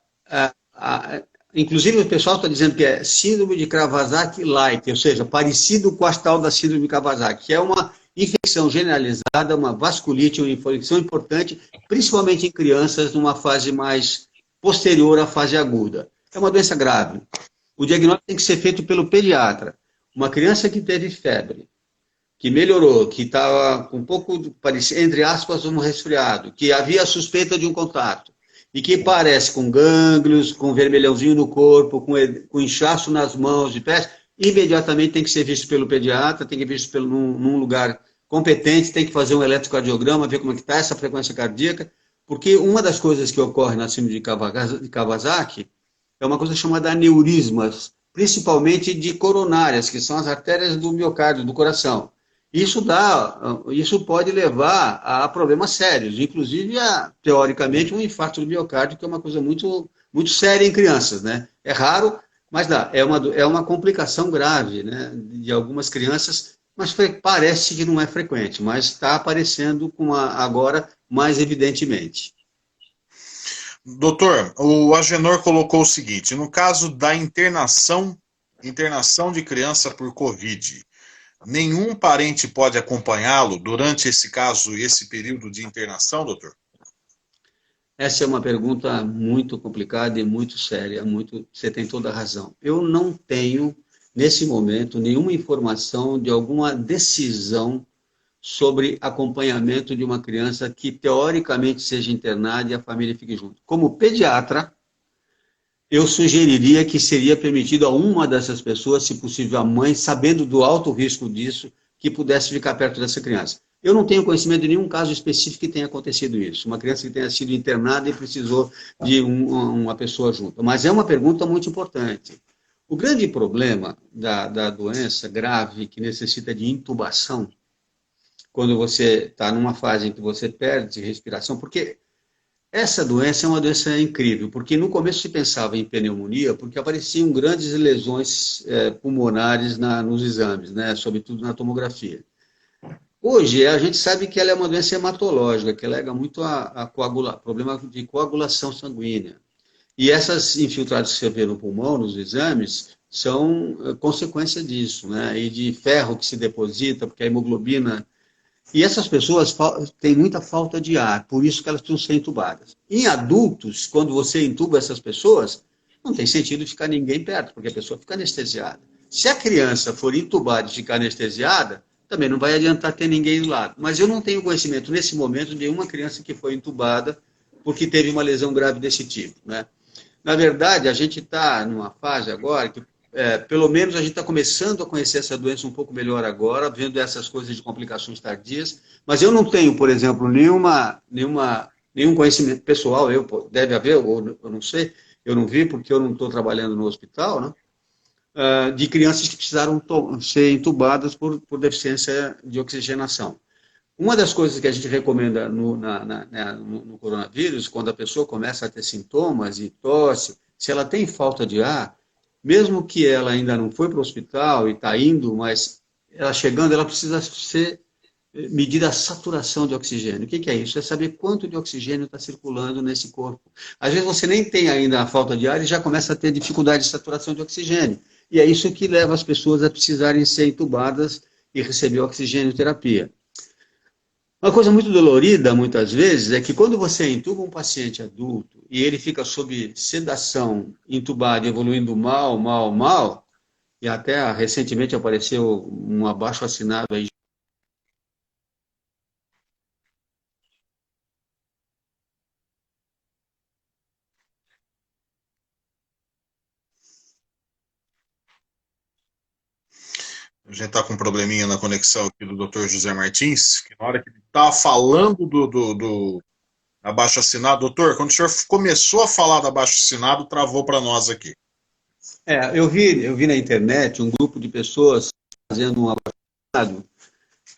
inclusive o pessoal está dizendo que é síndrome de Kawasaki-like, ou seja, parecido com a tal da síndrome de Kawasaki, que é uma infecção generalizada, uma vasculite, uma infecção importante, principalmente em crianças, numa fase mais posterior à fase aguda. É uma doença grave. O diagnóstico tem que ser feito pelo pediatra. Uma criança que teve febre, que melhorou, que estava com um pouco, entre aspas, um resfriado, que havia suspeita de um contato, e que parece com gânglios, com vermelhãozinho no corpo, com inchaço nas mãos e pés, imediatamente tem que ser visto pelo pediatra, tem que ser visto num lugar competente, tem que fazer um eletrocardiograma, ver como é que está essa frequência cardíaca, porque uma das coisas que ocorre na síndrome de Kawasaki é uma coisa chamada aneurismas, principalmente de coronárias, que são as artérias do miocárdio, do coração. Isso pode levar a problemas sérios, inclusive, teoricamente, um infarto do miocárdio, que é uma coisa muito, muito séria em crianças, né? É raro, mas dá. É uma complicação grave, né, de algumas crianças, mas parece que não é frequente, mas está aparecendo agora mais evidentemente. Doutor, o Agenor colocou o seguinte: no caso da internação de criança por Covid, nenhum parente pode acompanhá-lo durante esse período de internação, doutor? Essa é uma pergunta muito complicada e muito séria, você tem toda a razão. Eu não tenho, nesse momento, nenhuma informação de alguma decisão sobre acompanhamento de uma criança que, teoricamente, seja internada e a família fique junto. Como pediatra, eu sugeriria que seria permitido a uma dessas pessoas, se possível a mãe, sabendo do alto risco disso, que pudesse ficar perto dessa criança. Eu não tenho conhecimento de nenhum caso específico que tenha acontecido isso. Uma criança que tenha sido internada e precisou de uma pessoa junto. Mas é uma pergunta muito importante. O grande problema da doença grave que necessita de intubação, quando você está numa fase em que você perde respiração, porque essa doença é uma doença incrível, porque no começo se pensava em pneumonia, porque apareciam grandes lesões pulmonares nos exames, né, sobretudo na tomografia. Hoje, a gente sabe que ela é uma doença hematológica, que alega muito problema de coagulação sanguínea. E essas infiltrados que você vê no pulmão, nos exames, são consequência disso, né? E de ferro que se deposita, porque a hemoglobina... E essas pessoas têm muita falta de ar, por isso que elas precisam ser entubadas. Em adultos, quando você entuba essas pessoas, não tem sentido ficar ninguém perto, porque a pessoa fica anestesiada. Se a criança for entubada e ficar anestesiada, também não vai adiantar ter ninguém do lado. Mas eu não tenho conhecimento, nesse momento, de uma criança que foi entubada porque teve uma lesão grave desse tipo, né? Na verdade, a gente está numa fase agora que, pelo menos, a gente está começando a conhecer essa doença um pouco melhor agora, vendo essas coisas de complicações tardias, mas eu não tenho, por exemplo, nenhum conhecimento pessoal, deve haver, ou eu não sei, eu não vi porque eu não estou trabalhando no hospital, né? De crianças que precisaram ser entubadas por deficiência de oxigenação. Uma das coisas que a gente recomenda no coronavírus, quando a pessoa começa a ter sintomas e tosse, se ela tem falta de ar, mesmo que ela ainda não foi para o hospital e está indo, mas ela chegando, ela precisa medir a saturação de oxigênio. O que é isso? É saber quanto de oxigênio está circulando nesse corpo. Às vezes você nem tem ainda a falta de ar e já começa a ter dificuldade de saturação de oxigênio. E é isso que leva as pessoas a precisarem ser entubadas e receber oxigênio-terapia. Uma coisa muito dolorida, muitas vezes, é que quando você entuba um paciente adulto e ele fica sob sedação, entubado, evoluindo mal, e até recentemente apareceu um abaixo-assinado aí. A gente está com um probleminha na conexão aqui do Dr. José Martins, que na hora que ele estava falando do abaixo-assinado, doutor, quando o senhor começou a falar do abaixo-assinado, travou para nós aqui. Eu vi na internet um grupo de pessoas fazendo um abaixo-assinado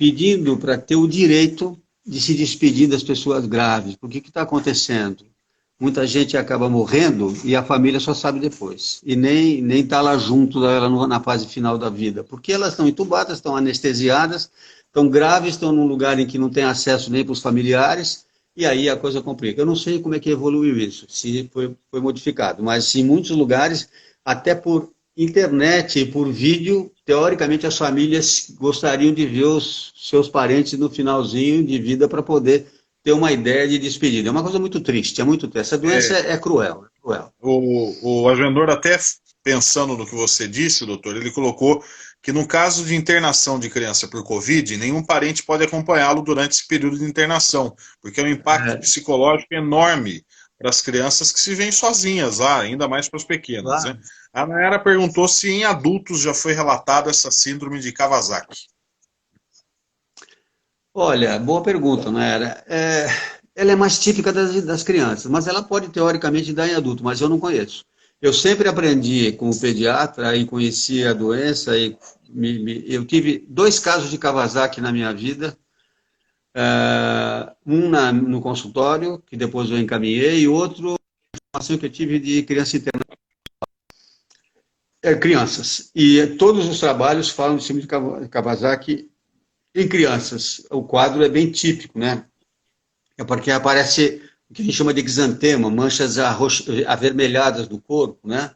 pedindo para ter o direito de se despedir das pessoas graves. Porque o que está acontecendo? Muita gente acaba morrendo e a família só sabe depois. E nem está lá junto dela na fase final da vida. Porque elas estão entubadas, estão anestesiadas, estão graves, estão num lugar em que não tem acesso nem para os familiares, e aí a coisa complica. Eu não sei como é que evoluiu isso, se foi modificado, mas em muitos lugares, até por internet e por vídeo, teoricamente as famílias gostariam de ver os seus parentes no finalzinho de vida para poder ter uma ideia de despedida. É uma coisa muito triste, é muito triste. Essa doença é cruel, é cruel. O Agenor, até pensando no que você disse, doutor, ele colocou que no caso de internação de criança por Covid, nenhum parente pode acompanhá-lo durante esse período de internação, porque é um impacto psicológico enorme para as crianças que se veem sozinhas lá, ainda mais para as pequenas. Claro. Né? A Nayara perguntou se em adultos já foi relatada essa síndrome de Kawasaki. Olha, boa pergunta, Nayara. Ela é mais típica das crianças, mas ela pode, teoricamente, dar em adulto, mas eu não conheço. Eu sempre aprendi com o pediatra e conheci a doença, e eu tive 2 casos de Kawasaki na minha vida, um no consultório, que depois eu encaminhei, e outro, informação que eu tive de criança interna. Crianças. E todos os trabalhos falam de síndrome de Kawasaki em crianças. O quadro é bem típico, né? É porque aparece o que a gente chama de exantema, manchas avermelhadas do corpo, né?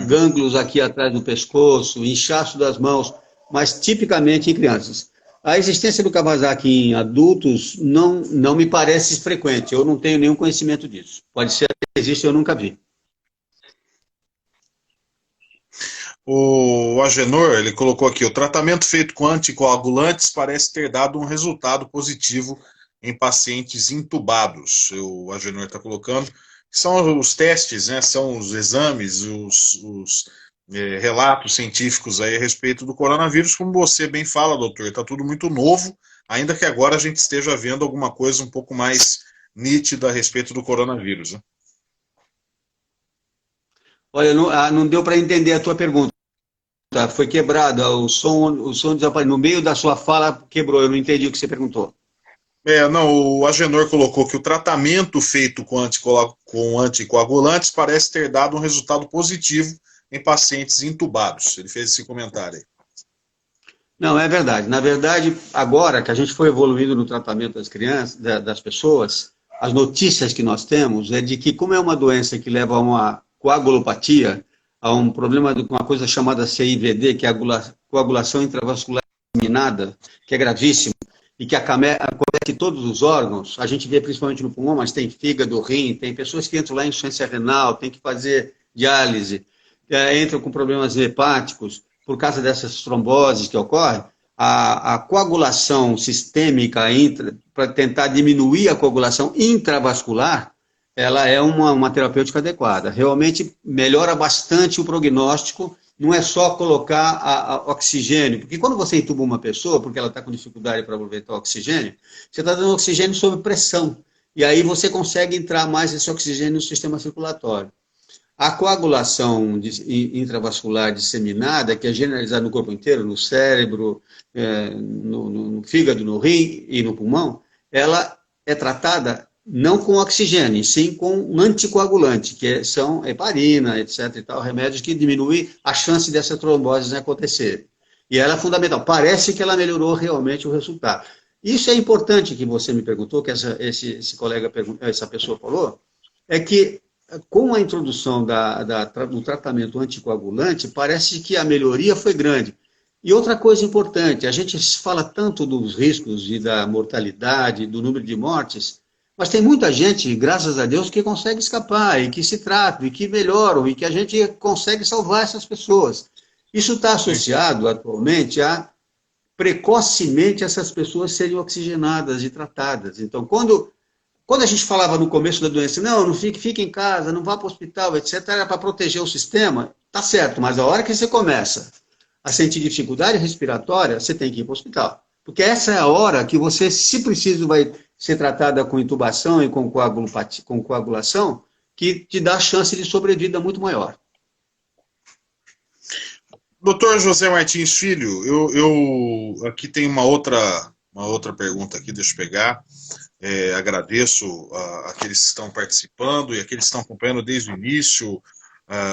Gânglios aqui atrás do pescoço, inchaço das mãos, mas tipicamente em crianças. A existência do Kawasaki em adultos não me parece frequente, eu não tenho nenhum conhecimento disso. Pode ser que existe, eu nunca vi. O Agenor, ele colocou aqui, o tratamento feito com anticoagulantes parece ter dado um resultado positivo em pacientes intubados. O Agenor está colocando, que são os testes, né, são os exames, os relatos científicos aí a respeito do coronavírus, como você bem fala, doutor, está tudo muito novo, ainda que agora a gente esteja vendo alguma coisa um pouco mais nítida a respeito do coronavírus. Né? Olha, não deu para entender a tua pergunta. Foi quebrado, o som desapareceu. No meio da sua fala quebrou, eu não entendi o que você perguntou. Não, o Agenor colocou que o tratamento feito com anticoagulantes parece ter dado um resultado positivo em pacientes intubados. Ele fez esse comentário aí. Não, é verdade. Na verdade, agora que a gente foi evoluindo no tratamento das crianças, das pessoas, as notícias que nós temos é de que, como é uma doença que leva a uma coagulopatia, a um problema com uma coisa chamada CIVD, que é a coagulação intravascular disseminada, que é gravíssimo, e que acomete todos os órgãos, a gente vê principalmente no pulmão, mas tem fígado, rim, tem pessoas que entram lá em insuficiência renal, tem que fazer diálise, entram com problemas hepáticos, por causa dessas tromboses que ocorrem, a coagulação sistêmica para tentar diminuir a coagulação intravascular, ela é uma terapêutica adequada. Realmente melhora bastante o prognóstico, não é só colocar oxigênio, porque quando você entuba uma pessoa, porque ela está com dificuldade para aproveitar o oxigênio, você está dando oxigênio sob pressão, e aí você consegue entrar mais esse oxigênio no sistema circulatório. A coagulação intravascular disseminada, que é generalizada no corpo inteiro, no cérebro, no fígado, no rim e no pulmão, ela é tratada não com oxigênio, sim com um anticoagulante, que são heparina, etc. e tal, remédios que diminuem a chance dessa trombose acontecer. E ela é fundamental. Parece que ela melhorou realmente o resultado. Isso é importante que você me perguntou, que esse colega, essa pessoa falou, é que com a introdução do tratamento anticoagulante, parece que a melhoria foi grande. E outra coisa importante, a gente fala tanto dos riscos e da mortalidade, do número de mortes, mas tem muita gente, graças a Deus, que consegue escapar, e que se tratam, e que melhoram, e que a gente consegue salvar essas pessoas. Isso está associado, atualmente, a precocemente essas pessoas serem oxigenadas e tratadas. Então, quando a gente falava no começo da doença, não fique em casa, não vá para o hospital, etc., era para proteger o sistema, tá certo, mas a hora que você começa a sentir dificuldade respiratória, você tem que ir para o hospital. Porque essa é a hora que você, se preciso, vai ser tratada com intubação e com coagulação, que te dá chance de sobrevida muito maior. Doutor José Martins Filho, eu aqui tem uma outra pergunta aqui, deixa eu pegar. Agradeço aqueles que estão participando e aqueles que estão acompanhando desde o início,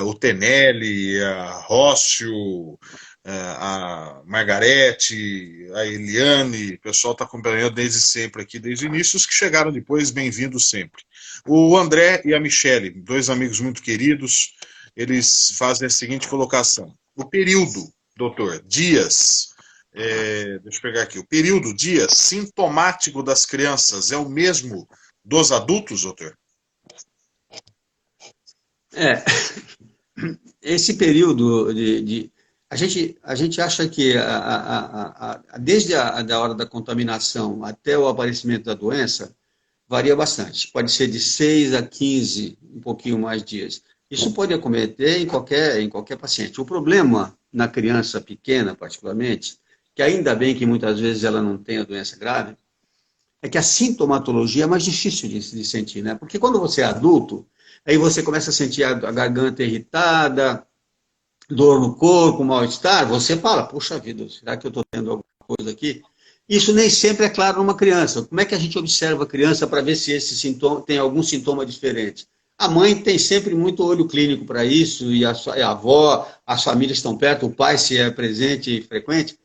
o Tenelli, a Rócio, a Margarete, a Eliane, o pessoal está acompanhando desde sempre aqui, desde o início, os que chegaram depois, bem-vindos sempre. O André e a Michele, dois amigos muito queridos, eles fazem a seguinte colocação. O período, doutor, dias, deixa eu pegar aqui, o período, dias, sintomático das crianças é o mesmo dos adultos, doutor? Esse período a gente acha que desde a hora da contaminação até o aparecimento da doença, varia bastante. Pode ser de 6 a 15, um pouquinho mais dias. Isso pode acometer em qualquer paciente. O problema na criança pequena, particularmente, que ainda bem que muitas vezes ela não tem a doença grave, é que a sintomatologia é mais difícil de sentir, né? Porque quando você é adulto, aí você começa a sentir a garganta irritada, dor no corpo, mal-estar, você fala, puxa vida, será que eu estou tendo alguma coisa aqui? Isso nem sempre é claro numa criança. Como é que a gente observa a criança para ver se esse sintoma tem algum sintoma diferente? A mãe tem sempre muito olho clínico para isso, e a avó, as famílias estão perto, o pai, se é presente e frequente.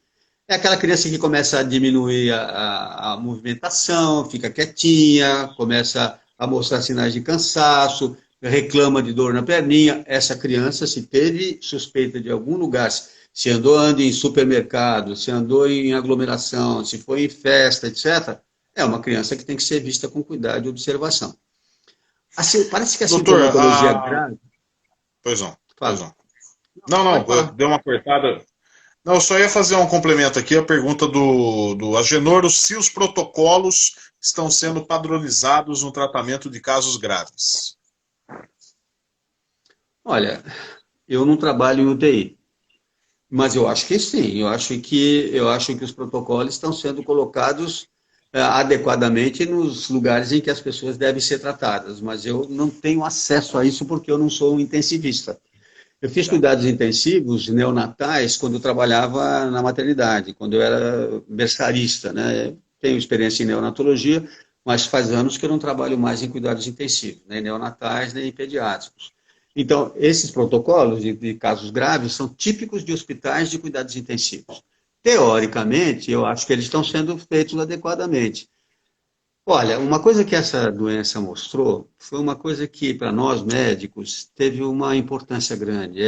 É aquela criança que começa a diminuir a movimentação, fica quietinha, começa a mostrar sinais de cansaço, reclama de dor na perninha. Essa criança, se teve suspeita de algum lugar, se andou em supermercado, se andou em aglomeração, se foi em festa, etc., é uma criança que tem que ser vista com cuidado e observação. Assim, parece que a Doutor, sintomatologia grave... Pois não, Fala. pois não. Não, deu uma cortada. Não, eu só ia fazer um complemento aqui, a pergunta do Agenoro, se os protocolos estão sendo padronizados no tratamento de casos graves. Olha, eu não trabalho em UTI, mas eu acho que sim, eu acho que os protocolos estão sendo colocados adequadamente nos lugares em que as pessoas devem ser tratadas, mas eu não tenho acesso a isso porque eu não sou um intensivista. Eu fiz cuidados intensivos neonatais quando eu trabalhava na maternidade, quando eu era berçarista, né? Tenho experiência em neonatologia, mas faz anos que eu não trabalho mais em cuidados intensivos, nem neonatais, nem pediátricos. Então, esses protocolos de casos graves são típicos de hospitais de cuidados intensivos. Teoricamente, eu acho que eles estão sendo feitos adequadamente. Olha, uma coisa que essa doença mostrou foi uma coisa que, para nós médicos, teve uma importância grande.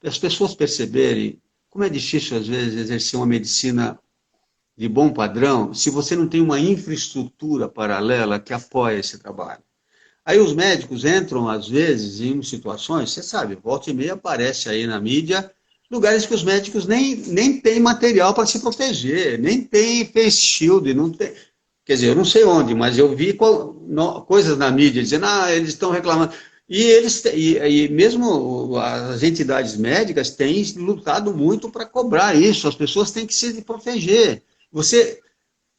As pessoas perceberem como é difícil, às vezes, exercer uma medicina de bom padrão se você não tem uma infraestrutura paralela que apoie esse trabalho. Aí os médicos entram, às vezes, em situações, você sabe, volta e meia aparece aí na mídia, lugares que os médicos nem têm material para se proteger, nem tem face shield, não tem... Quer dizer, eu não sei onde, mas eu vi coisas na mídia dizendo, eles estão reclamando. E mesmo as entidades médicas têm lutado muito para cobrar isso, as pessoas têm que se proteger.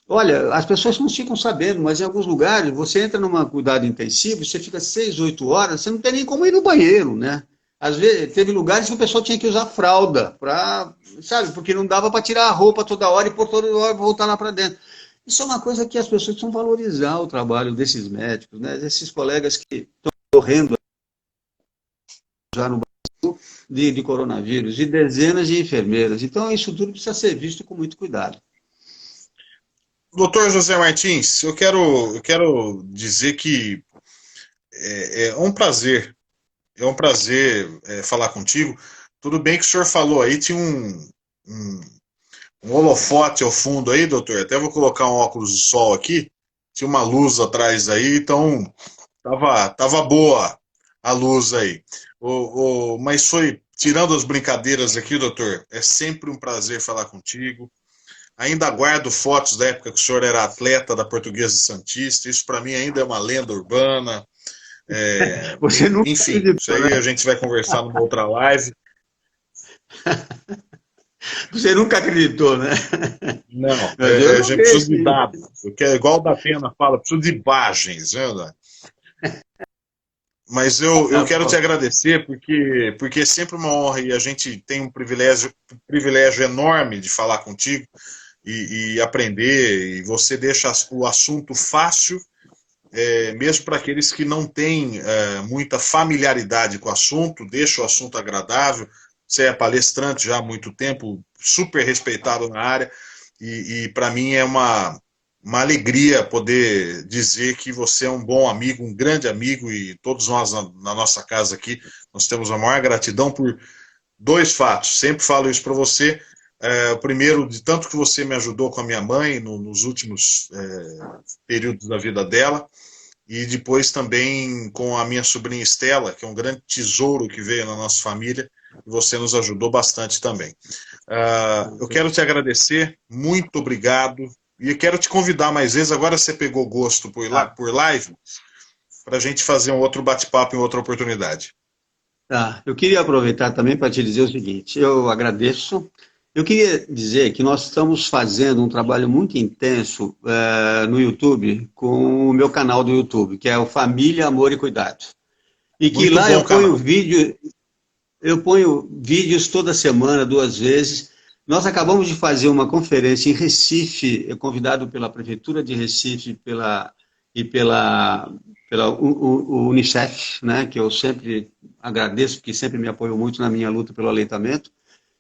Olha, as pessoas não ficam sabendo, mas em alguns lugares, você entra numa cuidado intensivo, você fica 6, 8 horas, você não tem nem como ir no banheiro, né? Às vezes, teve lugares que o pessoal tinha que usar fralda, sabe, porque não dava para tirar a roupa toda hora e por toda hora voltar lá para dentro. Isso é uma coisa que as pessoas precisam valorizar o trabalho desses médicos, né? Desses colegas que estão morrendo já no Brasil de coronavírus, e dezenas de enfermeiras. Então, isso tudo precisa ser visto com muito cuidado. Doutor José Martins, eu quero dizer que é um prazer, falar contigo. Tudo bem que o senhor falou aí, tinha um holofote ao fundo aí, doutor. Até vou colocar um óculos de sol aqui. Tinha uma luz atrás aí, então tava boa a luz aí. Mas tirando as brincadeiras aqui, doutor, é sempre um prazer falar contigo. Ainda guardo fotos da época que o senhor era atleta da Portuguesa Santista. Isso para mim ainda é uma lenda urbana. Você nunca enfim, acreditou, isso aí a gente vai conversar numa outra live. Você nunca acreditou, né? Não, Eu a gente precisa de dados. Igual o da Pena fala, precisa de imagens. Né? Mas eu quero te agradecer porque é sempre uma honra e a gente tem um privilégio enorme de falar contigo e aprender, e você deixa o assunto fácil, mesmo para aqueles que não têm muita familiaridade com o assunto, deixa o assunto agradável. Você é palestrante já há muito tempo, super respeitado na área, e para mim é uma alegria poder dizer que você é um bom amigo, um grande amigo, e todos nós na nossa casa aqui, nós temos a maior gratidão por dois fatos. Sempre falo isso para você. O primeiro, de tanto que você me ajudou com a minha mãe nos últimos períodos da vida dela, e depois também com a minha sobrinha Estela, que é um grande tesouro que veio na nossa família, e você nos ajudou bastante também. Eu quero te agradecer, muito obrigado, e eu quero te convidar mais vezes. Agora você pegou gosto por live, para a gente fazer um outro bate-papo em outra oportunidade. Tá. Eu queria aproveitar também para te dizer o seguinte, eu agradeço. Eu queria dizer que nós estamos fazendo um trabalho muito intenso no YouTube, com o meu canal do YouTube, que é o Família, Amor e Cuidado. E que Muito lá bom canal. eu ponho vídeos toda semana, 2 vezes. Nós acabamos de fazer uma conferência em Recife, convidado pela Prefeitura de Recife e pela Unicef, né, que eu sempre agradeço, porque sempre me apoiou muito na minha luta pelo aleitamento,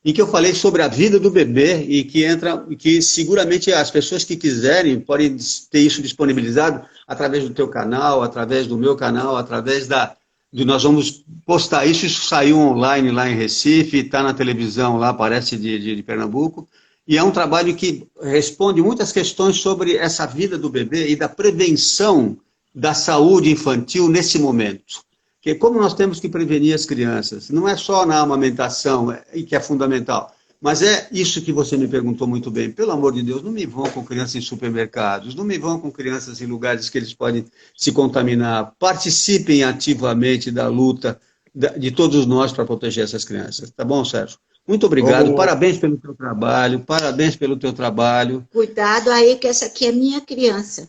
em que eu falei sobre a vida do bebê e que seguramente as pessoas que quiserem podem ter isso disponibilizado através do teu canal, através do meu canal, através nós vamos postar isso saiu online lá em Recife, está na televisão lá, parece de Pernambuco, e é um trabalho que responde muitas questões sobre essa vida do bebê e da prevenção da saúde infantil nesse momento. Que como nós temos que prevenir as crianças, não é só na amamentação, que é fundamental, mas é isso que você me perguntou muito bem. Pelo amor de Deus, não me vão com crianças em supermercados, não me vão com crianças em lugares que eles podem se contaminar. Participem ativamente da luta de todos nós para proteger essas crianças. Tá bom, Sérgio? Muito obrigado, parabéns pelo teu trabalho, parabéns pelo teu trabalho. Cuidado aí que essa aqui é minha criança.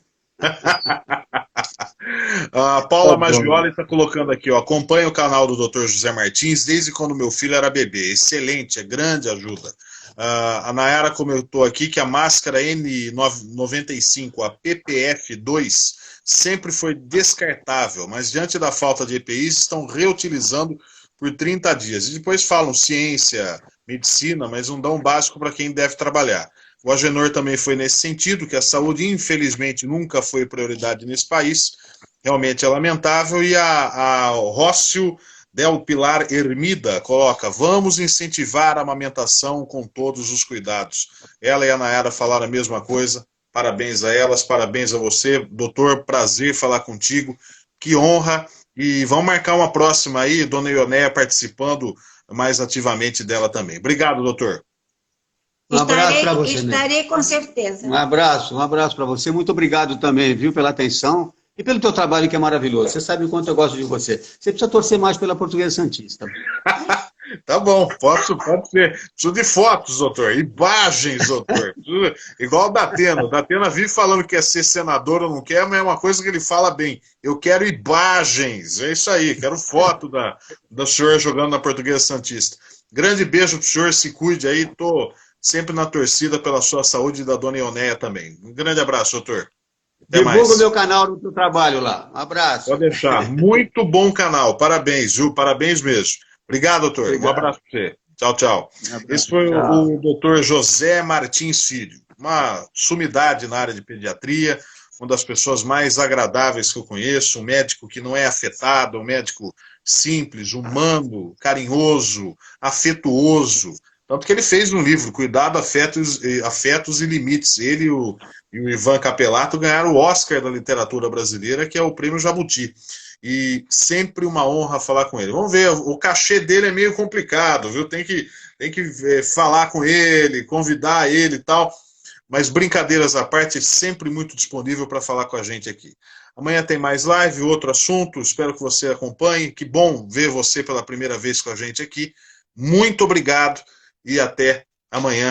A Paula Maggioli está colocando aqui, ó, acompanha o canal do Dr. José Martins desde quando meu filho era bebê. Excelente, é grande ajuda. A Nayara comentou aqui que a máscara N95, a PPF2, sempre foi descartável, mas diante da falta de EPIs estão reutilizando por 30 dias. E depois falam ciência, medicina, mas não dão básico para quem deve trabalhar. O Agenor também foi nesse sentido, que a saúde, infelizmente, nunca foi prioridade nesse país. Realmente é lamentável. E a Rócio Del Pilar Hermida coloca: vamos incentivar a amamentação com todos os cuidados. Ela e a Nayara falaram a mesma coisa. Parabéns a elas, parabéns a você. Doutor, prazer falar contigo. Que honra. E vamos marcar uma próxima aí, Dona Ionéia participando mais ativamente dela também. Obrigado, doutor. Um abraço para você. Estarei com certeza. Um abraço para você. Muito obrigado também, viu, pela atenção e pelo teu trabalho, que é maravilhoso. Você sabe o quanto eu gosto de você. Você precisa torcer mais pela Portuguesa Santista. Tá bom, pode ser. Preciso de fotos, doutor, imagens, doutor. Igual o Datena. O Datena vive falando que quer ser senador ou não quer, mas é uma coisa que ele fala bem. Eu quero imagens, é isso aí. Quero foto do senhor jogando na Portuguesa Santista. Grande beijo pro senhor, se cuide aí. Tô sempre na torcida pela sua saúde e da Dona Ionéia também. Um grande abraço, doutor. Até mais. Divulga o meu canal no teu trabalho lá. Um abraço. Pode deixar. Muito bom canal. Parabéns, viu? Parabéns mesmo. Obrigado, doutor. Obrigado. Um abraço para você. Tchau, tchau. Esse foi o doutor José Martins Filho, uma sumidade na área de pediatria, uma das pessoas mais agradáveis que eu conheço, um médico que não é afetado, um médico simples, humano, carinhoso, afetuoso. Tanto que ele fez um livro, Cuidado, Afetos e Limites. Ele e o Ivan Capelato ganharam o Oscar da literatura brasileira, que é o Prêmio Jabuti. E sempre uma honra falar com ele. Vamos ver, o cachê dele é meio complicado, viu? Tem que falar com ele, convidar ele e tal. Mas brincadeiras à parte, sempre muito disponível para falar com a gente aqui. Amanhã tem mais live, outro assunto. Espero que você acompanhe. Que bom ver você pela primeira vez com a gente aqui. Muito obrigado e até amanhã.